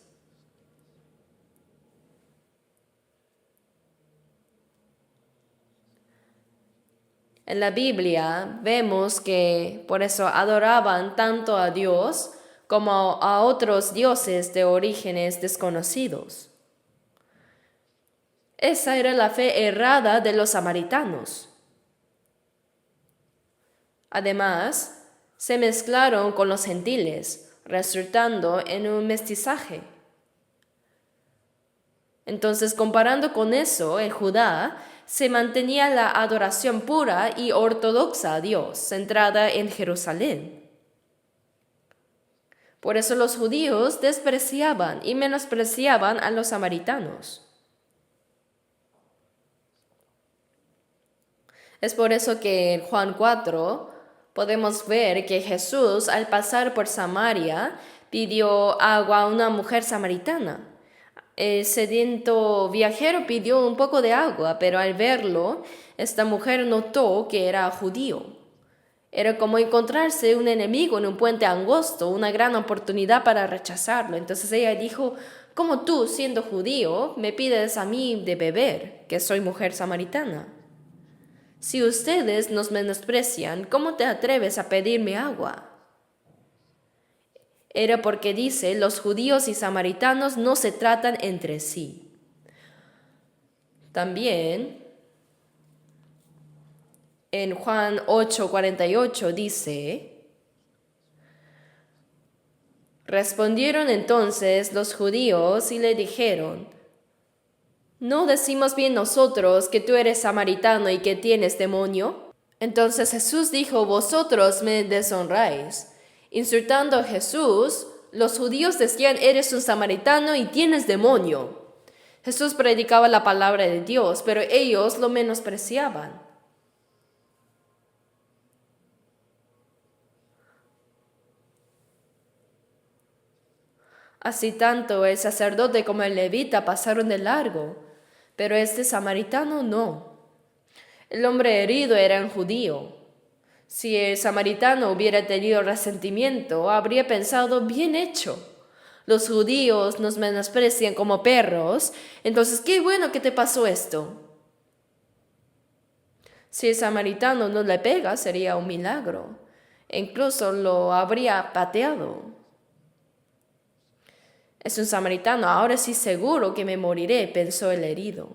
En la Biblia vemos que por eso adoraban tanto a Dios como a otros dioses de orígenes desconocidos. Esa era la fe errada de los samaritanos. Además, se mezclaron con los gentiles, resultando en un mestizaje. Entonces, comparando con eso, en Judá se mantenía la adoración pura y ortodoxa a Dios, centrada en Jerusalén. Por eso los judíos despreciaban y menospreciaban a los samaritanos. Es por eso que en Juan 4 podemos ver que Jesús, al pasar por Samaria, pidió agua a una mujer samaritana. El sediento viajero pidió un poco de agua, pero al verlo, esta mujer notó que era judío. Era como encontrarse un enemigo en un puente angosto, una gran oportunidad para rechazarlo. Entonces ella dijo, ¿cómo tú, siendo judío, me pides a mí de beber, que soy mujer samaritana? Si ustedes nos menosprecian, ¿cómo te atreves a pedirme agua? Era porque dice, los judíos y samaritanos no se tratan entre sí. También en Juan 8:48 dice, respondieron entonces los judíos y le dijeron, ¿no decimos bien nosotros que tú eres samaritano y que tienes demonio? Entonces Jesús dijo, vosotros me deshonráis. Insultando a Jesús, los judíos decían, eres un samaritano y tienes demonio. Jesús predicaba la palabra de Dios, pero ellos lo menospreciaban. Así tanto el sacerdote como el levita pasaron de largo, pero este samaritano no. El hombre herido era un judío. Si el samaritano hubiera tenido resentimiento, habría pensado, bien hecho. Los judíos nos menosprecian como perros, entonces qué bueno que te pasó esto. Si el samaritano no le pega, sería un milagro. E incluso lo habría pateado. Es un samaritano, ahora sí seguro que me moriré, pensó el herido.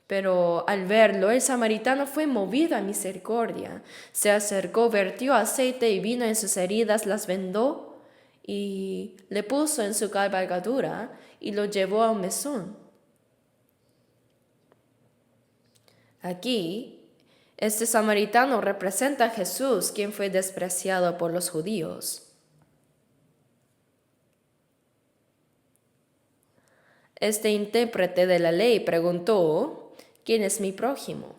Pero al verlo, el samaritano fue movido a misericordia. Se acercó, vertió aceite y vino en sus heridas, las vendó y le puso en su cabalgadura y lo llevó a un mesón. Aquí, este samaritano representa a Jesús, quien fue despreciado por los judíos. Este intérprete de la ley preguntó, ¿quién es mi prójimo?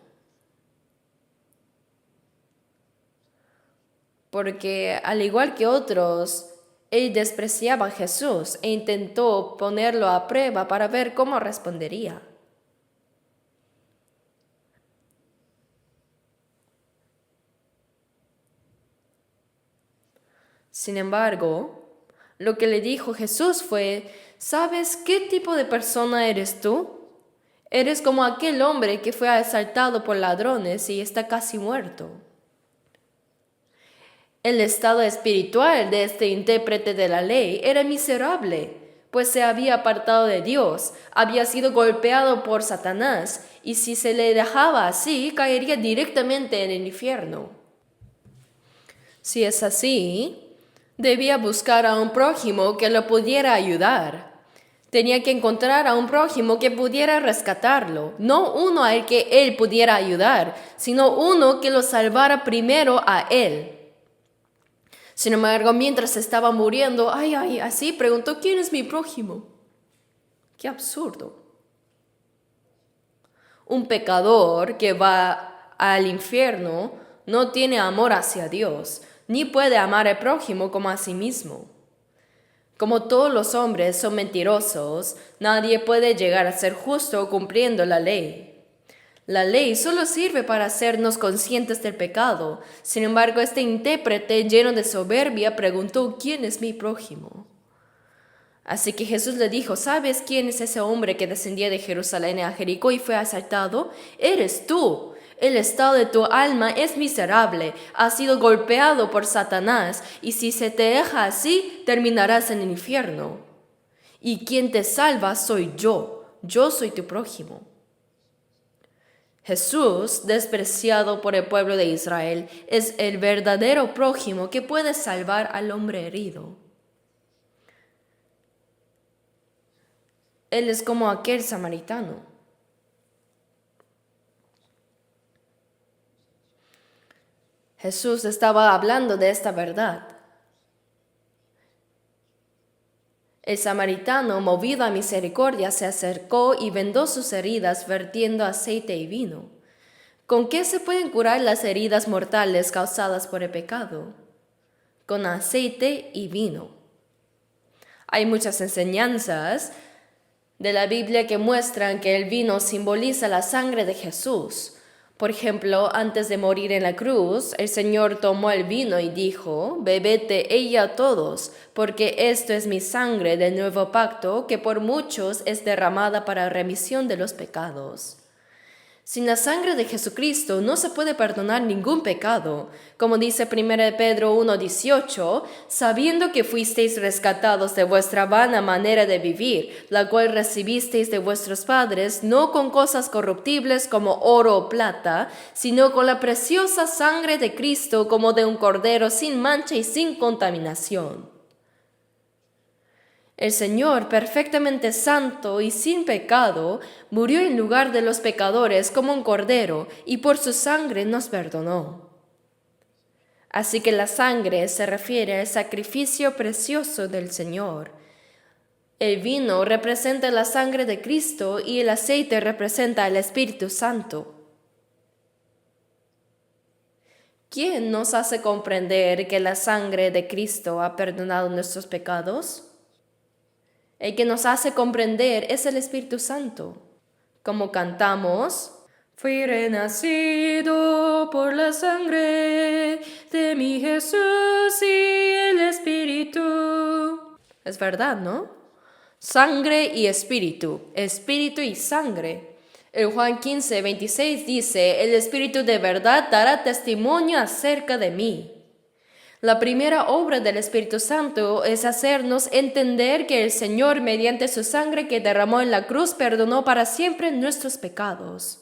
Porque al igual que otros, él despreciaba a Jesús e intentó ponerlo a prueba para ver cómo respondería. Sin embargo, lo que le dijo Jesús fue, ¿sabes qué tipo de persona eres tú? Eres como aquel hombre que fue asaltado por ladrones y está casi muerto. El estado espiritual de este intérprete de la ley era miserable, pues se había apartado de Dios, había sido golpeado por Satanás, y si se le dejaba así, caería directamente en el infierno. Si es así, debía buscar a un prójimo que lo pudiera ayudar. Tenía que encontrar a un prójimo que pudiera rescatarlo, no uno al que él pudiera ayudar, sino uno que lo salvara primero a él. Sin embargo, mientras estaba muriendo, así preguntó, ¿quién es mi prójimo? ¡Qué absurdo! Un pecador que va al infierno no tiene amor hacia Dios, ni puede amar al prójimo como a sí mismo. Como todos los hombres son mentirosos, nadie puede llegar a ser justo cumpliendo la ley. La ley solo sirve para hacernos conscientes del pecado. Sin embargo, este intérprete lleno de soberbia preguntó: ¿quién es mi prójimo? Así que Jesús le dijo: ¿sabes quién es ese hombre que descendía de Jerusalén a Jericó y fue asaltado? Eres tú. El estado de tu alma es miserable, has sido golpeado por Satanás, y si se te deja así, terminarás en el infierno. Y quien te salva soy yo soy tu prójimo. Jesús, despreciado por el pueblo de Israel, es el verdadero prójimo que puede salvar al hombre herido. Él es como aquel samaritano. Jesús estaba hablando de esta verdad. El samaritano, movido a misericordia, se acercó y vendó sus heridas vertiendo aceite y vino. ¿Con qué se pueden curar las heridas mortales causadas por el pecado? Con aceite y vino. Hay muchas enseñanzas de la Biblia que muestran que el vino simboliza la sangre de Jesús. Por ejemplo, antes de morir en la cruz, el Señor tomó el vino y dijo: «Bebed ella todos, porque esto es mi sangre del nuevo pacto, que por muchos es derramada para remisión de los pecados». Sin la sangre de Jesucristo no se puede perdonar ningún pecado. Como dice 1 Pedro 1:18, sabiendo que fuisteis rescatados de vuestra vana manera de vivir, la cual recibisteis de vuestros padres, no con cosas corruptibles como oro o plata, sino con la preciosa sangre de Cristo, como de un cordero sin mancha y sin contaminación. El Señor, perfectamente santo y sin pecado, murió en lugar de los pecadores como un cordero, y por su sangre nos perdonó. Así que la sangre se refiere al sacrificio precioso del Señor. El vino representa la sangre de Cristo y el aceite representa al Espíritu Santo. ¿Quién nos hace comprender que la sangre de Cristo ha perdonado nuestros pecados? El que nos hace comprender es el Espíritu Santo. Como cantamos: «Fui renacido por la sangre de mi Jesús y el Espíritu». Es verdad, ¿no? Sangre y espíritu y sangre. En Juan 15:26 dice: «El Espíritu de verdad dará testimonio acerca de mí». La primera obra del Espíritu Santo es hacernos entender que el Señor, mediante su sangre que derramó en la cruz, perdonó para siempre nuestros pecados.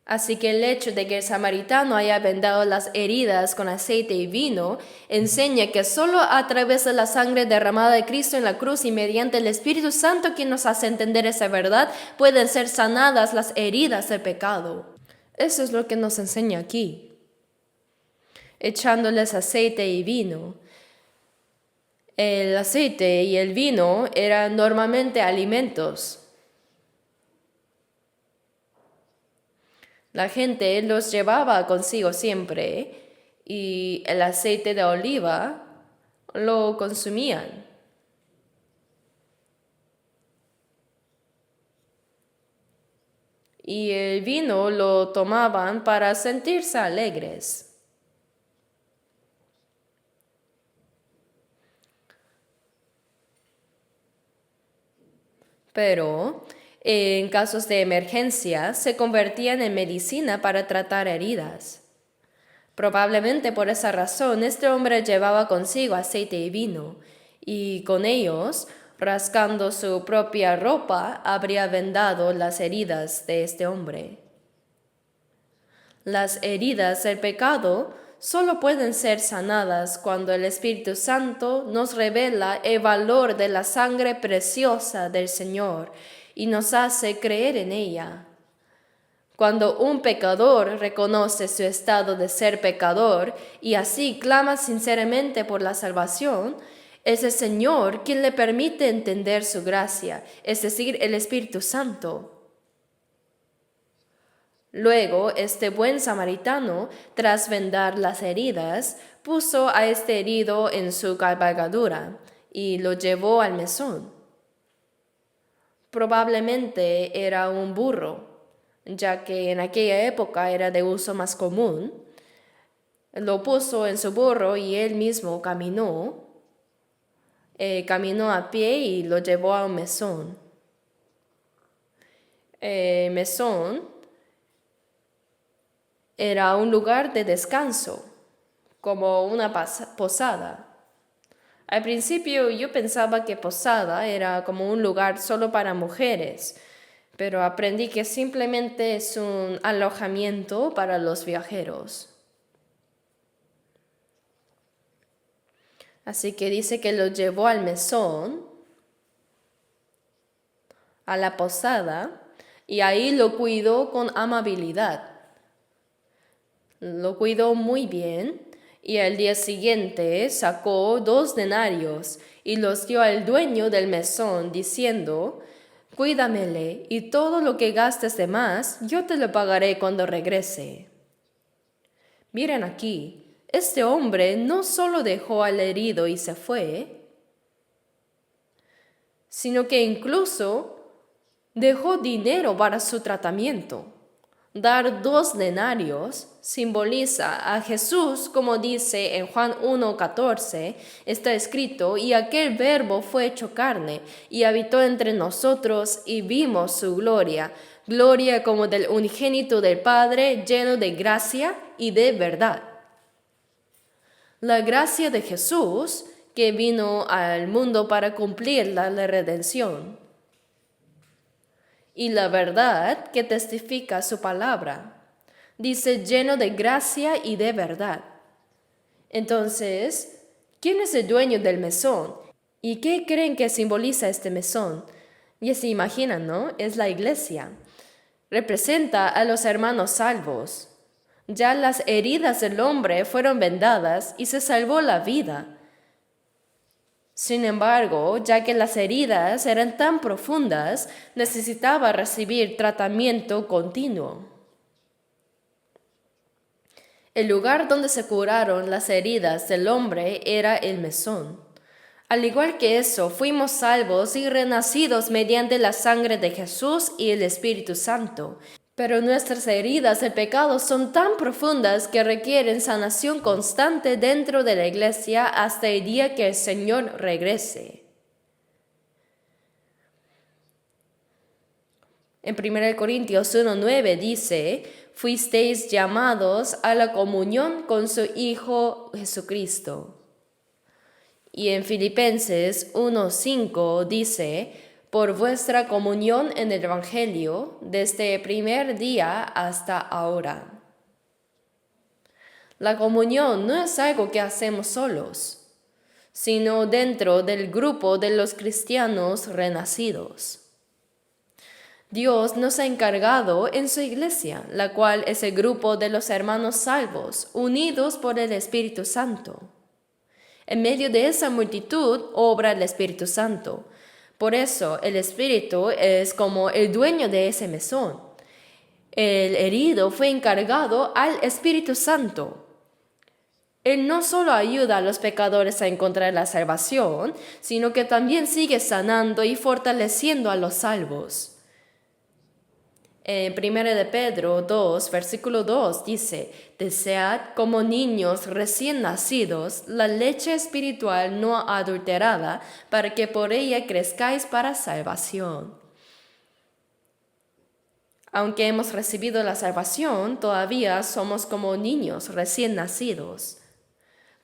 Así que el hecho de que el samaritano haya vendado las heridas con aceite y vino enseña que solo a través de la sangre derramada de Cristo en la cruz y mediante el Espíritu Santo, quien nos hace entender esa verdad, pueden ser sanadas las heridas del pecado. Eso es lo que nos enseña aquí. Echándoles aceite y vino. El aceite y el vino eran normalmente alimentos. La gente los llevaba consigo siempre y el aceite de oliva lo consumían. Y el vino lo tomaban para sentirse alegres. Pero en casos de emergencia se convertían en medicina para tratar heridas. Probablemente por esa razón este hombre llevaba consigo aceite y vino, y con ellos, rascando su propia ropa, habría vendado las heridas de este hombre. Las heridas del pecado solo pueden ser sanadas cuando el Espíritu Santo nos revela el valor de la sangre preciosa del Señor y nos hace creer en ella. Cuando un pecador reconoce su estado de ser pecador y así clama sinceramente por la salvación, es el Señor quien le permite entender su gracia, es decir, el Espíritu Santo. Luego, este buen samaritano, tras vendar las heridas, puso a este herido en su cabalgadura y lo llevó al mesón. Probablemente era un burro, ya que en aquella época era de uso más común. Lo puso en su burro y él mismo caminó a pie y lo llevó a un mesón. Mesón era un lugar de descanso, como una posada. Al principio yo pensaba que posada era como un lugar solo para mujeres, pero aprendí que simplemente es un alojamiento para los viajeros. Así que dice que lo llevó al mesón, a la posada, y ahí lo cuidó con amabilidad. Lo cuidó muy bien y al día siguiente sacó 2 denarios y los dio al dueño del mesón diciendo: «Cuídamele y todo lo que gastes de más yo te lo pagaré cuando regrese». Miren aquí, este hombre no solo dejó al herido y se fue, sino que incluso dejó dinero para su tratamiento. Dar 2 denarios simboliza a Jesús, como dice en Juan 1:14, está escrito: «Y aquel verbo fue hecho carne, y habitó entre nosotros, y vimos su gloria, gloria como del unigénito del Padre, lleno de gracia y de verdad». La gracia de Jesús, que vino al mundo para cumplir la redención, y la verdad que testifica su palabra. Dice lleno de gracia y de verdad. Entonces, ¿quién es el dueño del mesón? ¿Y qué creen que simboliza este mesón? Ya se imaginan, ¿no? Es la iglesia. Representa a los hermanos salvos. Ya las heridas del hombre fueron vendadas y se salvó la vida. Sin embargo, ya que las heridas eran tan profundas, necesitaba recibir tratamiento continuo. El lugar donde se curaron las heridas del hombre era el mesón. Al igual que eso, fuimos salvos y renacidos mediante la sangre de Jesús y el Espíritu Santo. Pero nuestras heridas de pecado son tan profundas que requieren sanación constante dentro de la iglesia hasta el día que el Señor regrese. En 1 Corintios 1:9 dice: «Fuisteis llamados a la comunión con su Hijo Jesucristo». Y en Filipenses 1:5 dice: «Por vuestra comunión en el Evangelio, desde el primer día hasta ahora». La comunión no es algo que hacemos solos, sino dentro del grupo de los cristianos renacidos. Dios nos ha encargado en su iglesia, la cual es el grupo de los hermanos salvos, unidos por el Espíritu Santo. En medio de esa multitud obra el Espíritu Santo. Por eso el Espíritu es como el dueño de ese mesón. El herido fue encargado al Espíritu Santo. Él no solo ayuda a los pecadores a encontrar la salvación, sino que también sigue sanando y fortaleciendo a los salvos. En 1 de Pedro 2, versículo 2 dice: «Desead como niños recién nacidos la leche espiritual no adulterada, para que por ella crezcáis para salvación». Aunque hemos recibido la salvación, todavía somos como niños recién nacidos.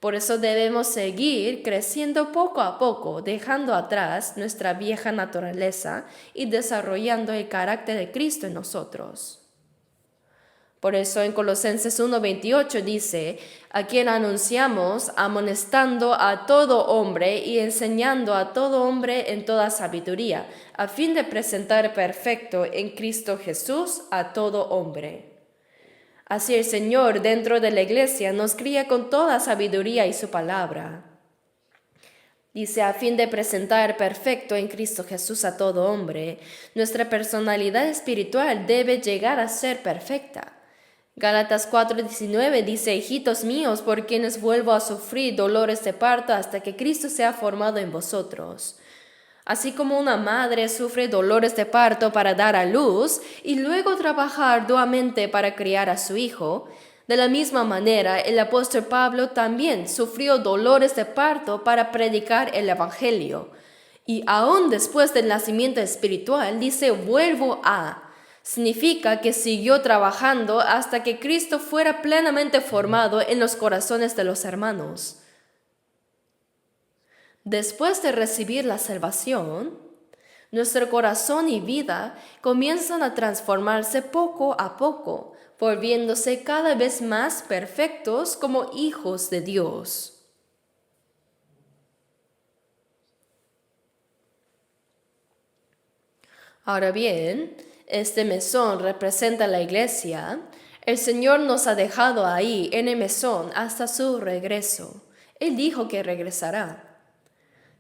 Por eso debemos seguir creciendo poco a poco, dejando atrás nuestra vieja naturaleza y desarrollando el carácter de Cristo en nosotros. Por eso en Colosenses 1:28 dice: «A quien anunciamos, amonestando a todo hombre y enseñando a todo hombre en toda sabiduría, a fin de presentar perfecto en Cristo Jesús a todo hombre». Así el Señor dentro de la iglesia nos cría con toda sabiduría y su palabra. Dice: a fin de presentar perfecto en Cristo Jesús a todo hombre. Nuestra personalidad espiritual debe llegar a ser perfecta. Gálatas 4:19 dice, hijitos míos, por quienes vuelvo a sufrir dolores de parto hasta que Cristo sea formado en vosotros. Así como una madre sufre dolores de parto para dar a luz y luego trabaja arduamente para criar a su hijo, de la misma manera el apóstol Pablo también sufrió dolores de parto para predicar el Evangelio. Y aún después del nacimiento espiritual dice vuelvo a. Significa que siguió trabajando hasta que Cristo fuera plenamente formado en los corazones de los hermanos. Después de recibir la salvación, nuestro corazón y vida comienzan a transformarse poco a poco, volviéndose cada vez más perfectos como hijos de Dios. Ahora bien, este mesón representa la iglesia. El Señor nos ha dejado ahí en el mesón hasta su regreso. Él dijo que regresará.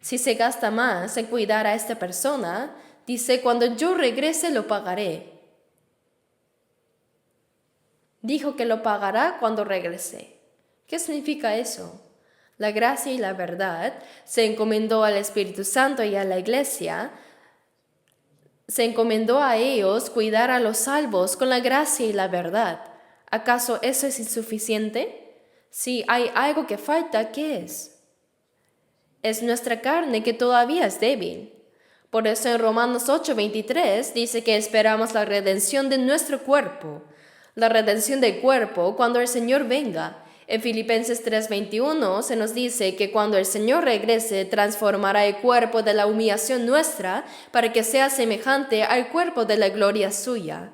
Si se gasta más en cuidar a esta persona, dice, cuando yo regrese lo pagaré. Dijo que lo pagará cuando regrese. ¿Qué significa eso? La gracia y la verdad se encomendó al Espíritu Santo y a la iglesia. Se encomendó a ellos cuidar a los salvos con la gracia y la verdad. ¿Acaso eso es insuficiente? Si hay algo que falta, ¿qué es? Es nuestra carne que todavía es débil. Por eso en Romanos 8:23 dice que esperamos la redención de nuestro cuerpo. La redención del cuerpo cuando el Señor venga. En Filipenses 3:21 se nos dice que cuando el Señor regrese transformará el cuerpo de la humillación nuestra para que sea semejante al cuerpo de la gloria suya.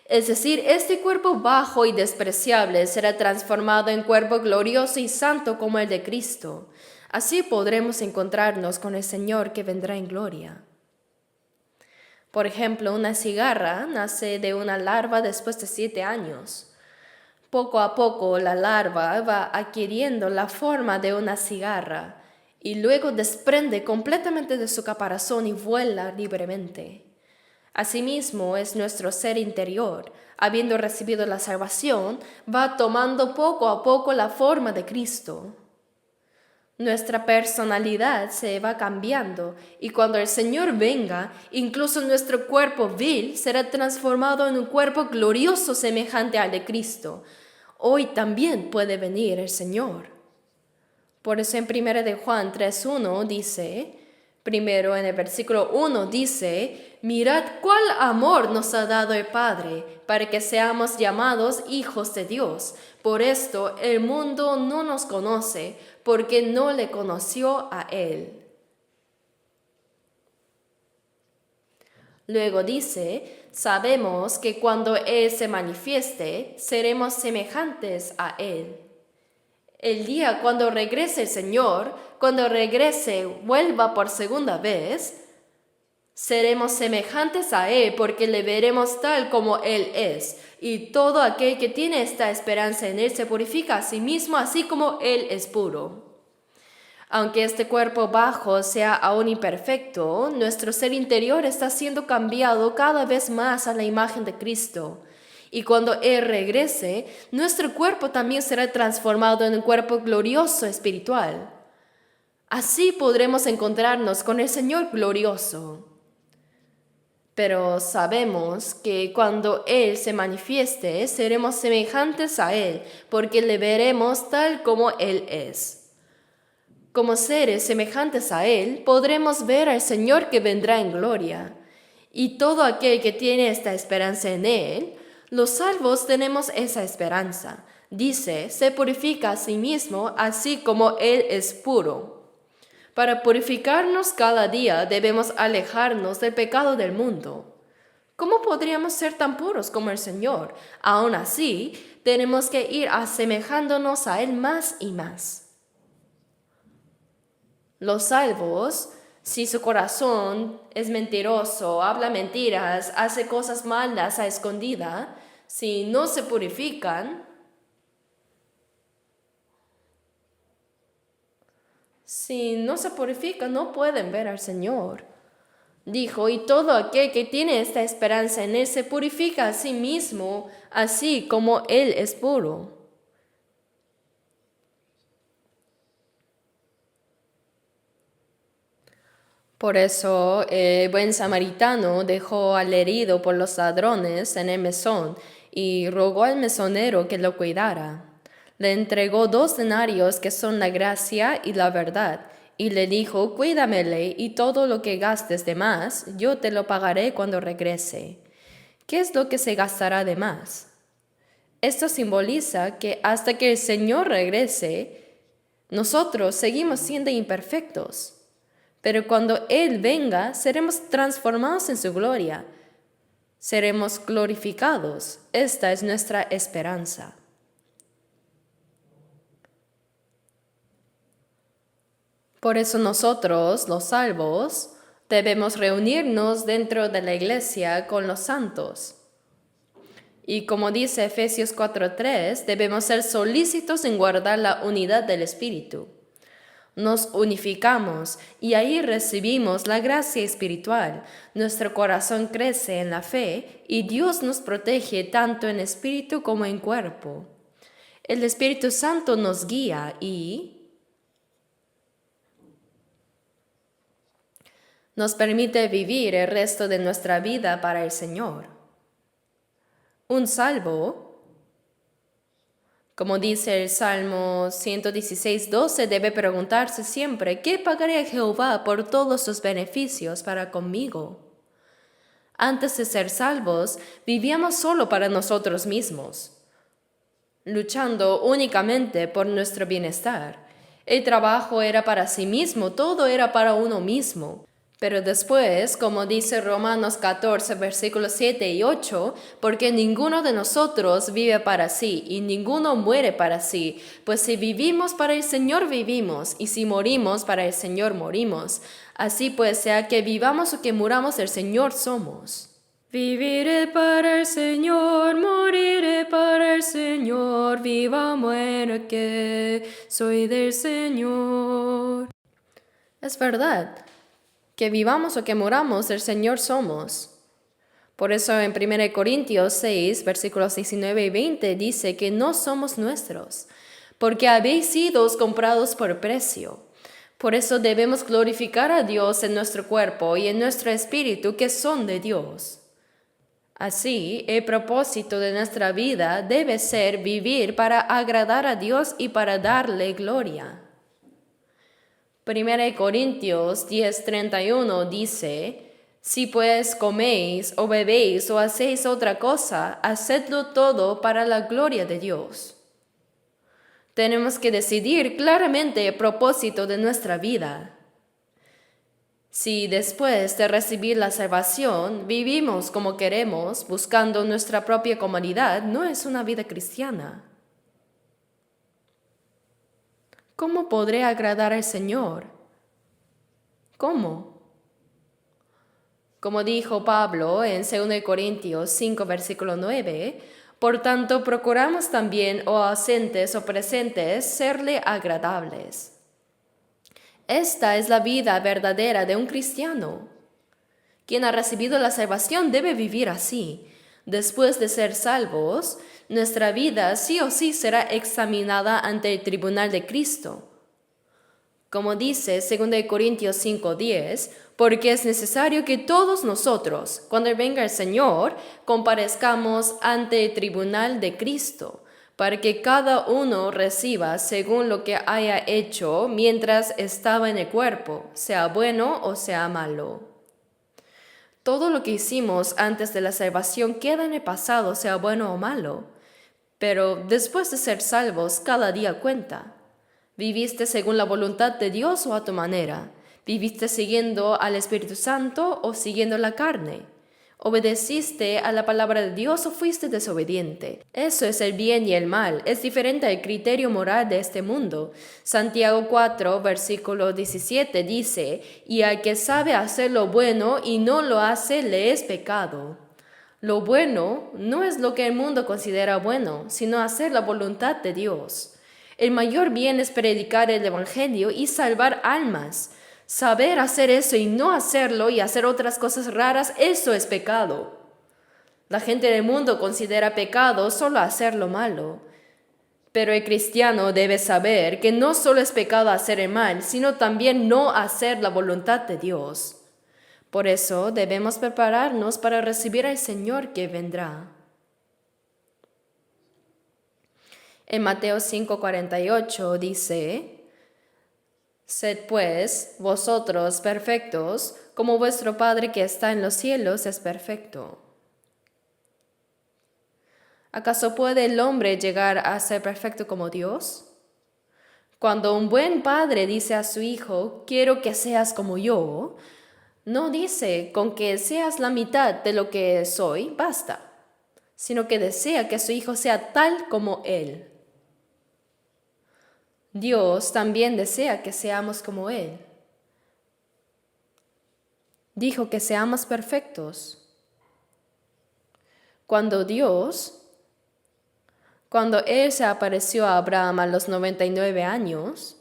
Es decir, este cuerpo bajo y despreciable será transformado en cuerpo glorioso y santo como el de Cristo. Así podremos encontrarnos con el Señor que vendrá en gloria. Por ejemplo, una cigarra nace de una larva después de 7 años. Poco a poco la larva va adquiriendo la forma de una cigarra y luego desprende completamente de su caparazón y vuela libremente. Asimismo es nuestro ser interior, habiendo recibido la salvación, va tomando poco a poco la forma de Cristo. Nuestra personalidad se va cambiando y cuando el Señor venga, incluso nuestro cuerpo vil será transformado en un cuerpo glorioso semejante al de Cristo. Hoy también puede venir el Señor. Por eso en 1 de Juan 3:1 dice, primero en el versículo 1 dice, mirad cuál amor nos ha dado el Padre para que seamos llamados hijos de Dios. Por esto el mundo no nos conoce porque no le conoció a Él. Luego dice, sabemos que cuando Él se manifieste, seremos semejantes a Él. El día cuando regrese el Señor, cuando regrese, vuelva por segunda vez, seremos semejantes a Él porque le veremos tal como Él es. Y todo aquel que tiene esta esperanza en Él se purifica a sí mismo así como Él es puro. Aunque este cuerpo bajo sea aún imperfecto, nuestro ser interior está siendo cambiado cada vez más a la imagen de Cristo. Y cuando Él regrese, nuestro cuerpo también será transformado en un cuerpo glorioso espiritual. Así podremos encontrarnos con el Señor glorioso. Pero sabemos que cuando Él se manifieste, seremos semejantes a Él, porque le veremos tal como Él es. Como seres semejantes a Él, podremos ver al Señor que vendrá en gloria. Y todo aquel que tiene esta esperanza en Él, los salvos tenemos esa esperanza. Dice, se purifica a sí mismo así como Él es puro. Para purificarnos cada día debemos alejarnos del pecado del mundo. ¿Cómo podríamos ser tan puros como el Señor? Aún así, tenemos que ir asemejándonos a Él más y más. Los salvos, si su corazón es mentiroso, habla mentiras, hace cosas malas a escondida, si no se purifican, no pueden ver al Señor. Dijo, y todo aquel que tiene esta esperanza en Él se purifica a sí mismo, así como Él es puro. Por eso el buen samaritano dejó al herido por los ladrones en el mesón y rogó al mesonero que lo cuidara. Le entregó 2 denarios que son la gracia y la verdad, y le dijo, cuídamele y todo lo que gastes de más, yo te lo pagaré cuando regrese. ¿Qué es lo que se gastará de más? Esto simboliza que hasta que el Señor regrese, nosotros seguimos siendo imperfectos. Pero cuando Él venga, seremos transformados en su gloria. Seremos glorificados. Esta es nuestra esperanza. Por eso nosotros, los salvos, debemos reunirnos dentro de la iglesia con los santos. Y como dice Efesios 4:3, debemos ser solícitos en guardar la unidad del Espíritu. Nos unificamos y ahí recibimos la gracia espiritual. Nuestro corazón crece en la fe y Dios nos protege tanto en espíritu como en cuerpo. El Espíritu Santo nos guía y nos permite vivir el resto de nuestra vida para el Señor. Un salvo, como dice el Salmo 116:12, debe preguntarse siempre, ¿qué pagaré a Jehová por todos sus beneficios para conmigo? Antes de ser salvos, vivíamos solo para nosotros mismos, luchando únicamente por nuestro bienestar. El trabajo era para sí mismo, todo era para uno mismo. Pero después, como dice Romanos 14, versículos 7 y 8, porque ninguno de nosotros vive para sí y ninguno muere para sí, pues si vivimos para el Señor vivimos y si morimos para el Señor morimos. Así pues, sea que vivamos o que muramos, el Señor somos. Viviré para el Señor, moriré para el Señor, viva muera que soy del Señor. Es verdad. Que vivamos o que muramos, el Señor somos. Por eso en 1 Corintios 6, versículos 19 y 20 dice que no somos nuestros, porque habéis sido comprados por precio. Por eso debemos glorificar a Dios en nuestro cuerpo y en nuestro espíritu que son de Dios. Así, el propósito de nuestra vida debe ser vivir para agradar a Dios y para darle gloria. 1 Corintios 10:31 dice, si pues coméis o bebéis o hacéis otra cosa, hacedlo todo para la gloria de Dios. Tenemos que decidir claramente el propósito de nuestra vida. Si después de recibir la salvación vivimos como queremos, buscando nuestra propia comodidad, no es una vida cristiana. ¿Cómo podré agradar al Señor? ¿Cómo? Como dijo Pablo en 2 Corintios 5, versículo 9, por tanto procuramos también, o ausentes o presentes, serle agradables. Esta es la vida verdadera de un cristiano. Quien ha recibido la salvación debe vivir así. Después de ser salvos, nuestra vida sí o sí será examinada ante el tribunal de Cristo. Como dice 2 Corintios 5:10, porque es necesario que todos nosotros, cuando venga el Señor, comparezcamos ante el tribunal de Cristo, para que cada uno reciba según lo que haya hecho mientras estaba en el cuerpo, sea bueno o sea malo. Todo lo que hicimos antes de la salvación queda en el pasado, sea bueno o malo. Pero después de ser salvos, cada día cuenta. ¿Viviste según la voluntad de Dios o a tu manera? ¿Viviste siguiendo al Espíritu Santo o siguiendo la carne? ¿Obedeciste a la palabra de Dios o fuiste desobediente? Eso es el bien y el mal. Es diferente al criterio moral de este mundo. Santiago 4, versículo 17 dice, y al que sabe hacer lo bueno y no lo hace, le es pecado. Lo bueno no es lo que el mundo considera bueno, sino hacer la voluntad de Dios. El mayor bien es predicar el Evangelio y salvar almas. Saber hacer eso y no hacerlo y hacer otras cosas raras, eso es pecado. La gente del mundo considera pecado solo hacer lo malo. Pero el cristiano debe saber que no solo es pecado hacer el mal, sino también no hacer la voluntad de Dios. Por eso debemos prepararnos para recibir al Señor que vendrá. En Mateo 5:48 dice: Sed pues vosotros perfectos, como vuestro Padre que está en los cielos es perfecto. ¿Acaso puede el hombre llegar a ser perfecto como Dios? Cuando un buen padre dice a su hijo, quiero que seas como yo, no dice con que seas la mitad de lo que soy, basta, sino que desea que su hijo sea tal como él. Dios también desea que seamos como Él. Dijo que seamos perfectos. Cuando Él se apareció a Abraham a los 99 años,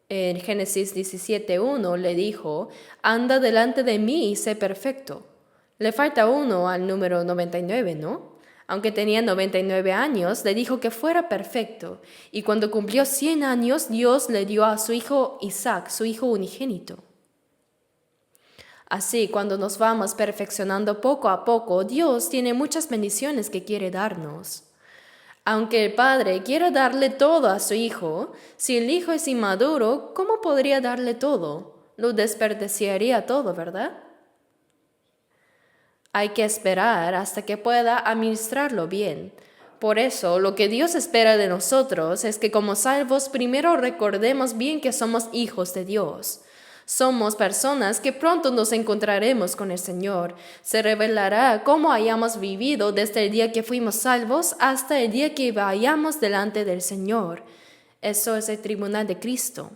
en Génesis 17:1 le dijo, anda delante de mí y sé perfecto. Le falta uno al número 99, ¿no? Aunque tenía 99 años, le dijo que fuera perfecto. Y cuando cumplió 100 años, Dios le dio a su hijo Isaac, su hijo unigénito. Así, cuando nos vamos perfeccionando poco a poco, Dios tiene muchas bendiciones que quiere darnos. Aunque el padre quiera darle todo a su hijo, si el hijo es inmaduro, ¿cómo podría darle todo? Lo desperdiciaría todo, ¿verdad? Hay que esperar hasta que pueda administrarlo bien. Por eso, lo que Dios espera de nosotros es que como salvos primero recordemos bien que somos hijos de Dios. Somos personas que pronto nos encontraremos con el Señor. Se revelará cómo hayamos vivido desde el día que fuimos salvos hasta el día que vayamos delante del Señor. Eso es el tribunal de Cristo.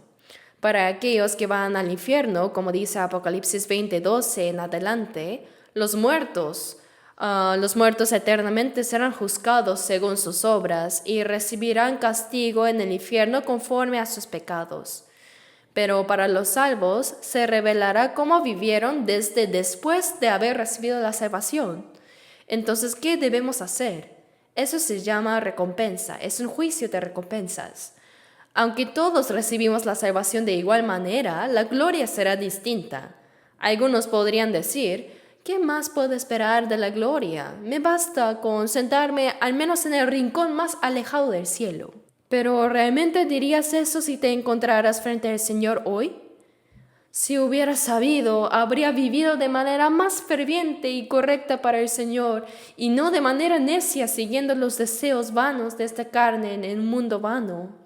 Para aquellos que van al infierno, como dice Apocalipsis 20:12 en adelante, los muertos eternamente serán juzgados según sus obras y recibirán castigo en el infierno conforme a sus pecados. Pero para los salvos se revelará cómo vivieron desde después de haber recibido la salvación. Entonces, ¿qué debemos hacer? Eso se llama recompensa, es un juicio de recompensas. Aunque todos recibimos la salvación de igual manera, la gloria será distinta. Algunos podrían decir, ¿qué más puedo esperar de la gloria? Me basta con sentarme al menos en el rincón más alejado del cielo. Pero ¿realmente dirías eso si te encontraras frente al Señor hoy? Si hubieras sabido, habría vivido de manera más ferviente y correcta para el Señor, y no de manera necia siguiendo los deseos vanos de esta carne en el mundo vano.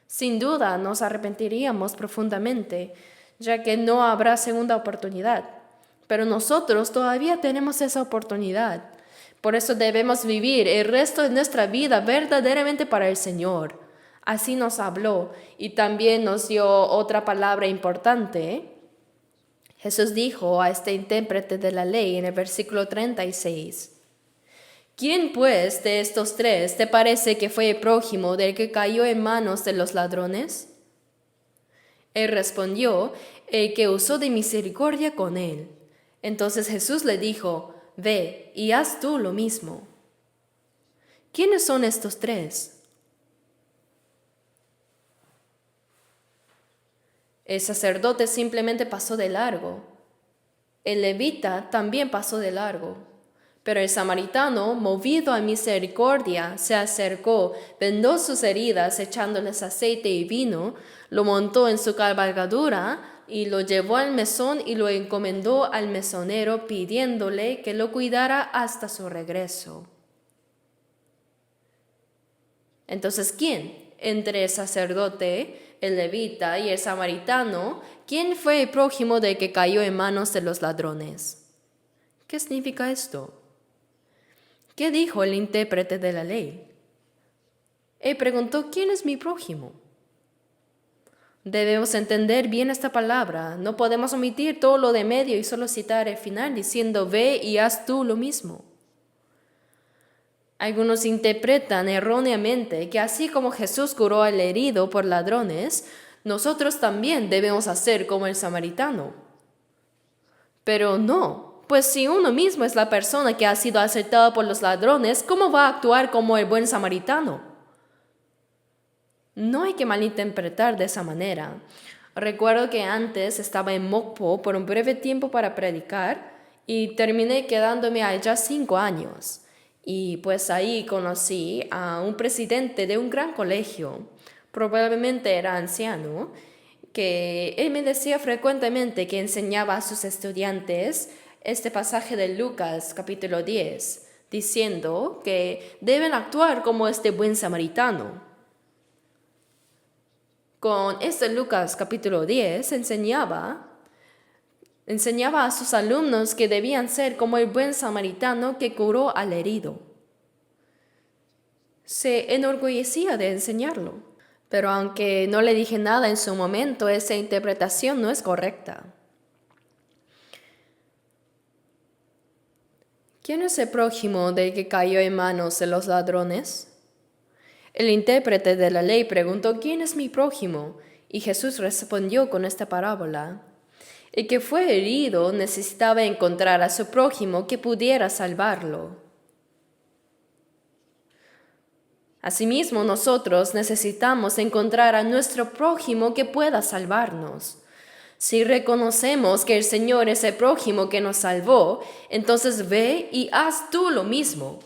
Sin duda nos arrepentiríamos profundamente, ya que no habrá segunda oportunidad. Pero nosotros todavía tenemos esa oportunidad. Por eso debemos vivir el resto de nuestra vida verdaderamente para el Señor. Así nos habló y también nos dio otra palabra importante. Jesús dijo a este intérprete de la ley en el versículo 36, ¿quién pues de estos tres te parece que fue el prójimo del que cayó en manos de los ladrones? Él respondió, el que usó de misericordia con él. Entonces Jesús le dijo, ve y haz tú lo mismo. ¿Quiénes son estos tres? El sacerdote simplemente pasó de largo. El levita también pasó de largo. Pero el samaritano, movido a misericordia, se acercó, vendó sus heridas echándoles aceite y vino, lo montó en su cabalgadura y lo llevó al mesón y lo encomendó al mesonero pidiéndole que lo cuidara hasta su regreso. Entonces, ¿quién? Entre el sacerdote, el levita y el samaritano, ¿quién fue el prójimo del que cayó en manos de los ladrones? ¿Qué significa esto? ¿Qué dijo el intérprete de la ley? Él preguntó, ¿quién es mi prójimo? Debemos entender bien esta palabra. No podemos omitir todo lo de medio y solo citar el final diciendo, ve y haz tú lo mismo. Algunos interpretan erróneamente que así como Jesús curó al herido por ladrones, nosotros también debemos hacer como el samaritano. Pero no, pues si uno mismo es la persona que ha sido asaltada por los ladrones, ¿cómo va a actuar como el buen samaritano? No hay que malinterpretar de esa manera. Recuerdo que antes estaba en Mokpo por un breve tiempo para predicar y terminé quedándome allá 5 años. Y pues ahí conocí a un presidente de un gran colegio, probablemente era anciano, que él me decía frecuentemente que enseñaba a sus estudiantes este pasaje de Lucas capítulo 10, diciendo que deben actuar como este buen samaritano. Con este Lucas capítulo 10 enseñaba a sus alumnos que debían ser como el buen samaritano que curó al herido. Se enorgullecía de enseñarlo, pero aunque no le dije nada en su momento, esa interpretación no es correcta. ¿Quién es el prójimo del que cayó en manos de los ladrones? El intérprete de la ley preguntó: ¿quién es mi prójimo? Y Jesús respondió con esta parábola: el que fue herido necesitaba encontrar a su prójimo que pudiera salvarlo. Asimismo, nosotros necesitamos encontrar a nuestro prójimo que pueda salvarnos. Si reconocemos que el Señor es el prójimo que nos salvó, entonces ve y haz tú lo mismo.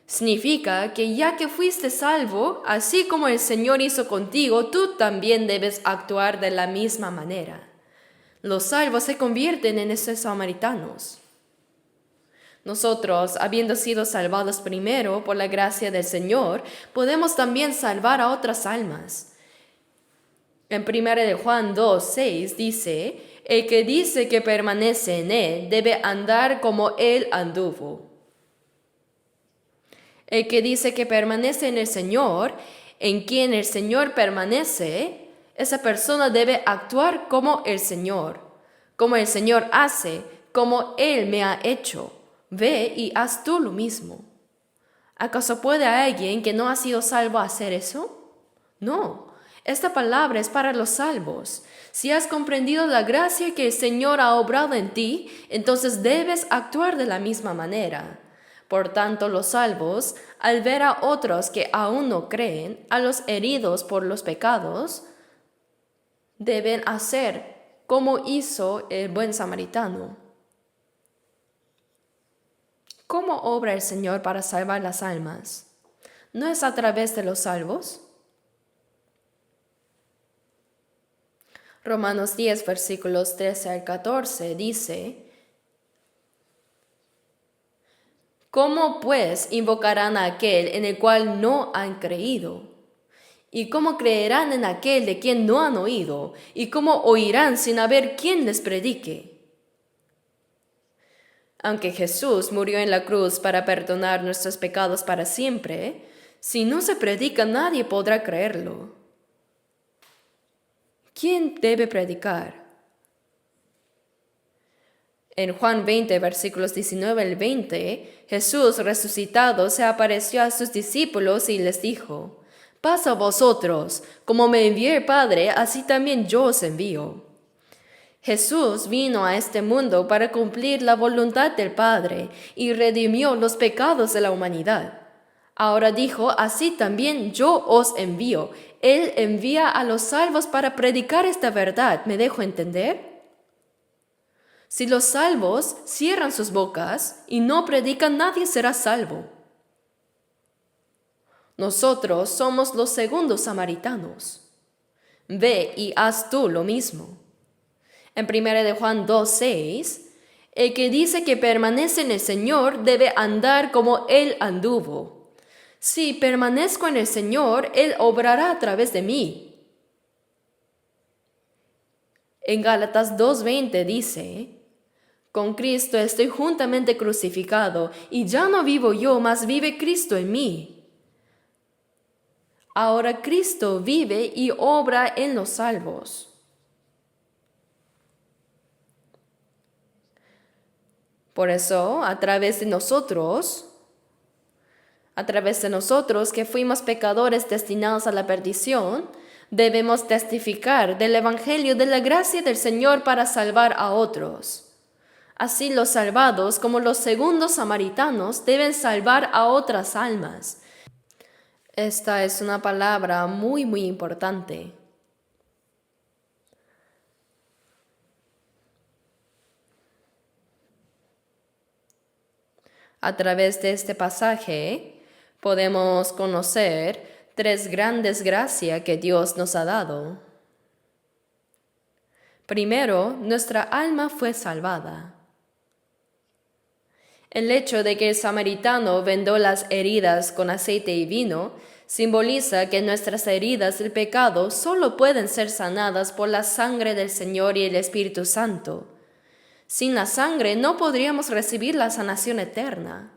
Significa que ya que fuiste salvo, así como el Señor hizo contigo, tú también debes actuar de la misma manera. Los salvos se convierten en esos samaritanos. Nosotros, habiendo sido salvados primero por la gracia del Señor, podemos también salvar a otras almas. En 1 de Juan 2:6 dice: el que dice que permanece en Él debe andar como Él anduvo. El que dice que permanece en el Señor, en quien el Señor permanece, esa persona debe actuar como el Señor hace, como Él me ha hecho. Ve y haz tú lo mismo. ¿Acaso puede alguien que no ha sido salvo hacer eso? No, esta palabra es para los salvos. Si has comprendido la gracia que el Señor ha obrado en ti, entonces debes actuar de la misma manera. Por tanto, los salvos, al ver a otros que aún no creen, a los heridos por los pecados, deben hacer como hizo el buen samaritano. ¿Cómo obra el Señor para salvar las almas? ¿No es a través de los salvos? Romanos 10, versículos 13 al 14 dice: ¿cómo pues invocarán a aquel en el cual no han creído? ¿Y cómo creerán en aquel de quien no han oído? ¿Y cómo oirán sin haber quien les predique? Aunque Jesús murió en la cruz para perdonar nuestros pecados para siempre, si no se predica, nadie podrá creerlo. ¿Quién debe predicar? En Juan 20, versículos 19 al 20, Jesús resucitado se apareció a sus discípulos y les dijo: paz a vosotros, como me envió el Padre, así también yo os envío. Jesús vino a este mundo para cumplir la voluntad del Padre y redimió los pecados de la humanidad. Ahora dijo: así también yo os envío. Él envía a los salvos para predicar esta verdad. ¿Me dejo entender? Si los salvos cierran sus bocas y no predican, nadie será salvo. Nosotros somos los segundos samaritanos. Ve y haz tú lo mismo. En 1 de Juan 2:6, el que dice que permanece en el Señor debe andar como Él anduvo. Si permanezco en el Señor, Él obrará a través de mí. En Gálatas 2:20 dice: con Cristo estoy juntamente crucificado, y ya no vivo yo, mas vive Cristo en mí. Ahora Cristo vive y obra en los salvos. Por eso, a través de nosotros que fuimos pecadores destinados a la perdición, Debemos testificar del Evangelio de la gracia del Señor para salvar a otros. Así los salvados, como los segundos samaritanos, deben salvar a otras almas. Esta es una palabra muy importante. A través de este pasaje podemos conocer 3 grandes gracias que Dios nos ha dado. Primero, nuestra alma fue salvada. El hecho de que el samaritano vendó las heridas con aceite y vino simboliza que nuestras heridas del pecado solo pueden ser sanadas por la sangre del Señor y el Espíritu Santo. Sin la sangre no podríamos recibir la sanación eterna.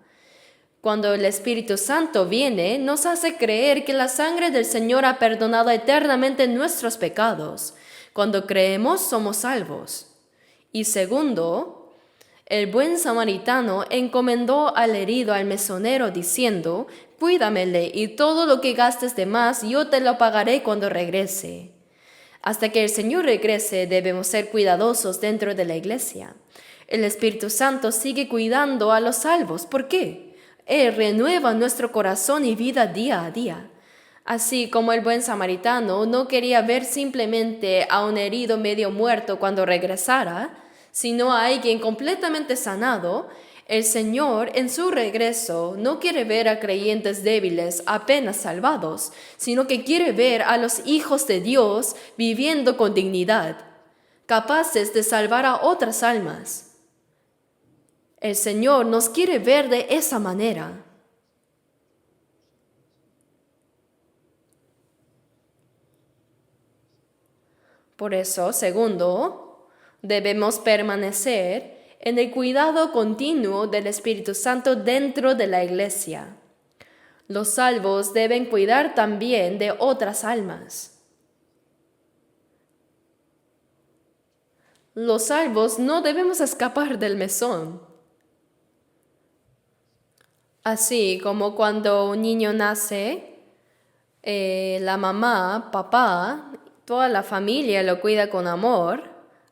Cuando el Espíritu Santo viene, nos hace creer que la sangre del Señor ha perdonado eternamente nuestros pecados. Cuando creemos, somos salvos. Y segundo, el buen samaritano encomendó al herido al mesonero diciendo: «Cuídamele y todo lo que gastes de más yo te lo pagaré cuando regrese». Hasta que el Señor regrese debemos ser cuidadosos dentro de la iglesia. El Espíritu Santo sigue cuidando a los salvos. ¿Por qué? Él renueva nuestro corazón y vida día a día. Así como el buen samaritano no quería ver simplemente a un herido medio muerto cuando regresara, sino a alguien completamente sanado, el Señor en su regreso no quiere ver a creyentes débiles apenas salvados, sino que quiere ver a los hijos de Dios viviendo con dignidad, capaces de salvar a otras almas. El Señor nos quiere ver de esa manera. Por eso, segundo, debemos permanecer en el cuidado continuo del Espíritu Santo dentro de la iglesia. Los salvos deben cuidar también de otras almas. Los salvos no debemos escapar del mesón. Así como cuando un niño nace, la mamá, papá, toda la familia lo cuida con amor.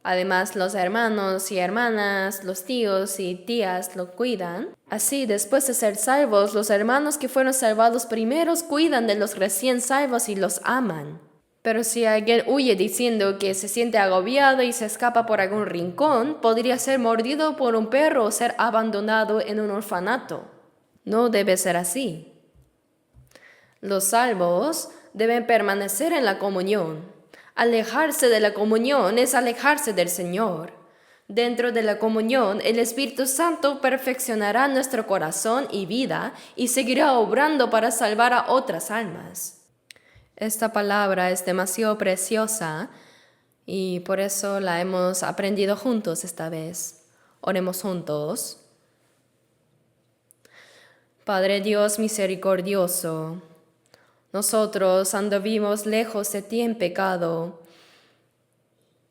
Además, los hermanos y hermanas, los tíos y tías lo cuidan. Así, después de ser salvos, los hermanos que fueron salvados primeros cuidan de los recién salvos y los aman. Pero si alguien huye diciendo que se siente agobiado y se escapa por algún rincón, podría ser mordido por un perro o ser abandonado en un orfanato. No debe ser así. Los salvos deben permanecer en la comunión. Alejarse de la comunión es alejarse del Señor. Dentro de la comunión, el Espíritu Santo perfeccionará nuestro corazón y vida y seguirá obrando para salvar a otras almas. Esta palabra es demasiado preciosa y por eso la hemos aprendido juntos esta vez. Oremos juntos. Padre Dios misericordioso, nosotros anduvimos lejos de ti en pecado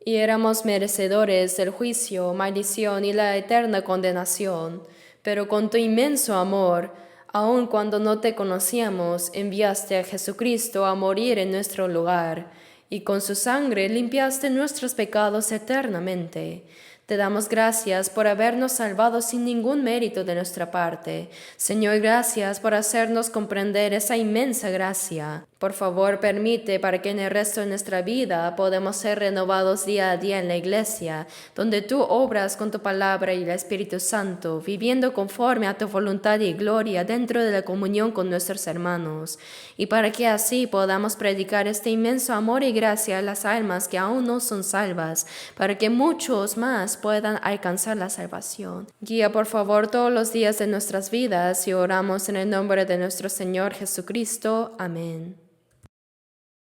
y éramos merecedores del juicio, maldición y la eterna condenación, pero con tu inmenso amor, aun cuando no te conocíamos, enviaste a Jesucristo a morir en nuestro lugar y con su sangre limpiaste nuestros pecados eternamente. Te damos gracias por habernos salvado sin ningún mérito de nuestra parte. Señor, gracias por hacernos comprender esa inmensa gracia. Por favor, permite para que en el resto de nuestra vida podamos ser renovados día a día en la iglesia, donde tú obras con tu palabra y el Espíritu Santo, viviendo conforme a tu voluntad y gloria dentro de la comunión con nuestros hermanos, y para que así podamos predicar este inmenso amor y gracia a las almas que aún no son salvas, para que muchos más puedan alcanzar la salvación. Guía por favor todos los días de nuestras vidas y oramos en el nombre de nuestro Señor Jesucristo. Amén.